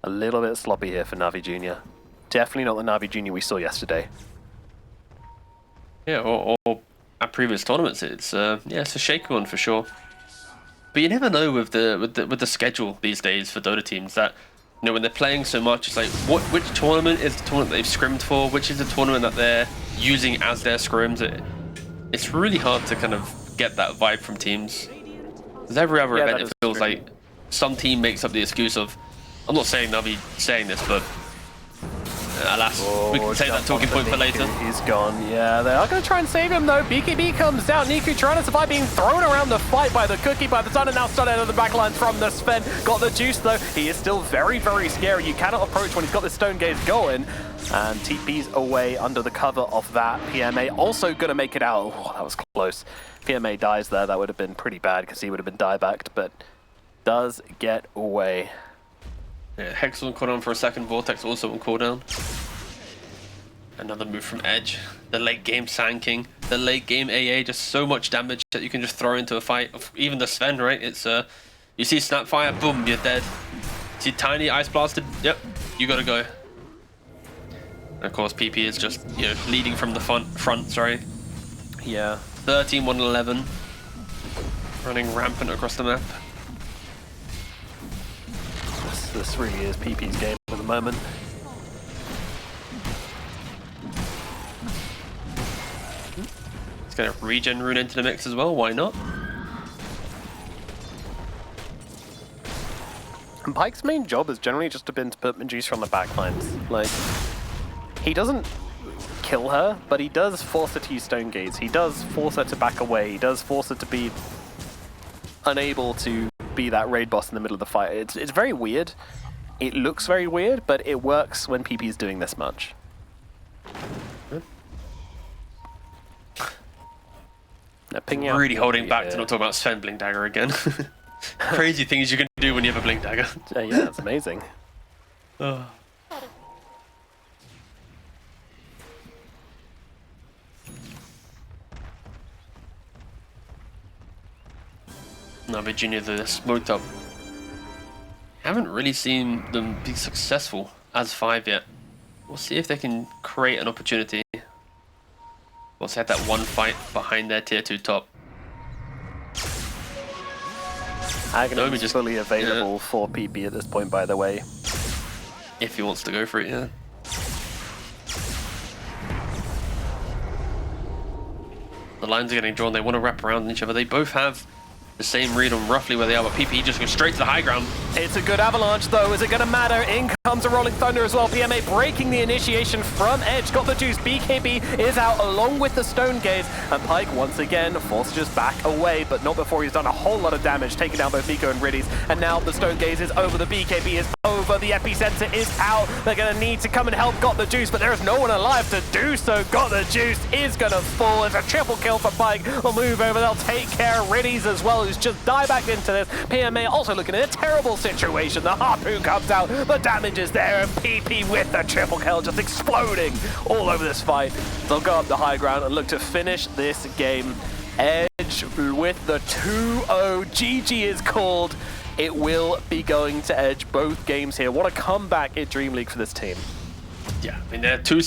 A little bit sloppy here for NAVI Jr. Definitely not the NAVI Jr. we saw yesterday. Yeah, or at previous tournaments, it's it's a shaky one for sure. But you never know with the schedule these days for Dota teams that, you know, when they're playing so much, it's like which tournament is the tournament they've scrimmed for, which is the tournament that they're using as their scrims. It's really hard to kind of get that vibe from teams. Because every other event it feels like some team makes up the excuse of, I'm not saying Navi saying this, but alas, we can save that talking point for later. He's gone. Yeah, they are going to try and save him though. BKB comes down. Niku trying to survive being thrown around the fight by the Cookie, by the Sun, and now Stun out of the backline from the Sven. Got the juice though. He is still very, very scary. You cannot approach when he's got this Stone Gaze going. And TP's away under the cover of that. PMA also going to make it out. Oh, that was close. PMA dies there. That would have been pretty bad because he would have been diebacked, but does get away. Yeah, Hex on cooldown for a second, Vortex also on cooldown. Another move from Edge. The late game Sand King, the late game AA, just so much damage that you can just throw into a fight. Even the Sven, right? It's you see Snapfire, boom, you're dead. See Tiny Ice Blasted, yep, you gotta go. And of course, PP is just, you know, leading from the front, sorry. Yeah. 13, 1, 11. Running rampant across the map. This really is PP's game at the moment. He's going to regen rune into the mix as well, why not? And Pike's main job has generally just been to put Medusa on the backlines. Like, he doesn't kill her, but he does force her to use Stone Gaze. He does force her to back away. He does force her to be unable to be that raid boss in the middle of the fight. It's very weird. It looks very weird, but it works when PP is doing this much. Now, really holding back to not talk about Sven Blink Dagger again. Crazy things you can do when you have a Blink Dagger. Yeah, that's amazing. Oh. No, Virginia, they're smoked up. Haven't really seen them be successful as 5 yet. We'll see if they can create an opportunity. We'll have that one fight behind their tier 2 top. Agony is fully available for PP at this point, by the way. If he wants to go for it, yeah. The lines are getting drawn. They want to wrap around each other. They both have the same read on roughly where they are, but PP just goes straight to the high ground. It's a good avalanche, though. Is it going to matter? In comes a Rolling Thunder as well. PMA breaking the initiation from Edge. Got the juice. BKB is out along with the Stone Gaze. And Pyke, once again, forces back away, but not before he's done a whole lot of damage, taking down both Miko and Riddies. And now the Stone Gaze is over. The BKB is over. The Epicenter is out. They're going to need to come and help Got the Juice, but there is no one alive to do so. Got the Juice is going to fall. It's a triple kill for Pyke. They'll move over. They'll take care of Riddies as well, who's just dive back into this. PMA also looking at a terrible situation. The Harpoon comes out. The damage is there, and PP with the triple kill just exploding all over this fight. They'll go up the high ground and look to finish this game. Edge with the 2-0. GG is called. It will be going to Edge both games here. What a comeback in Dream League for this team. Yeah, I mean, they're 2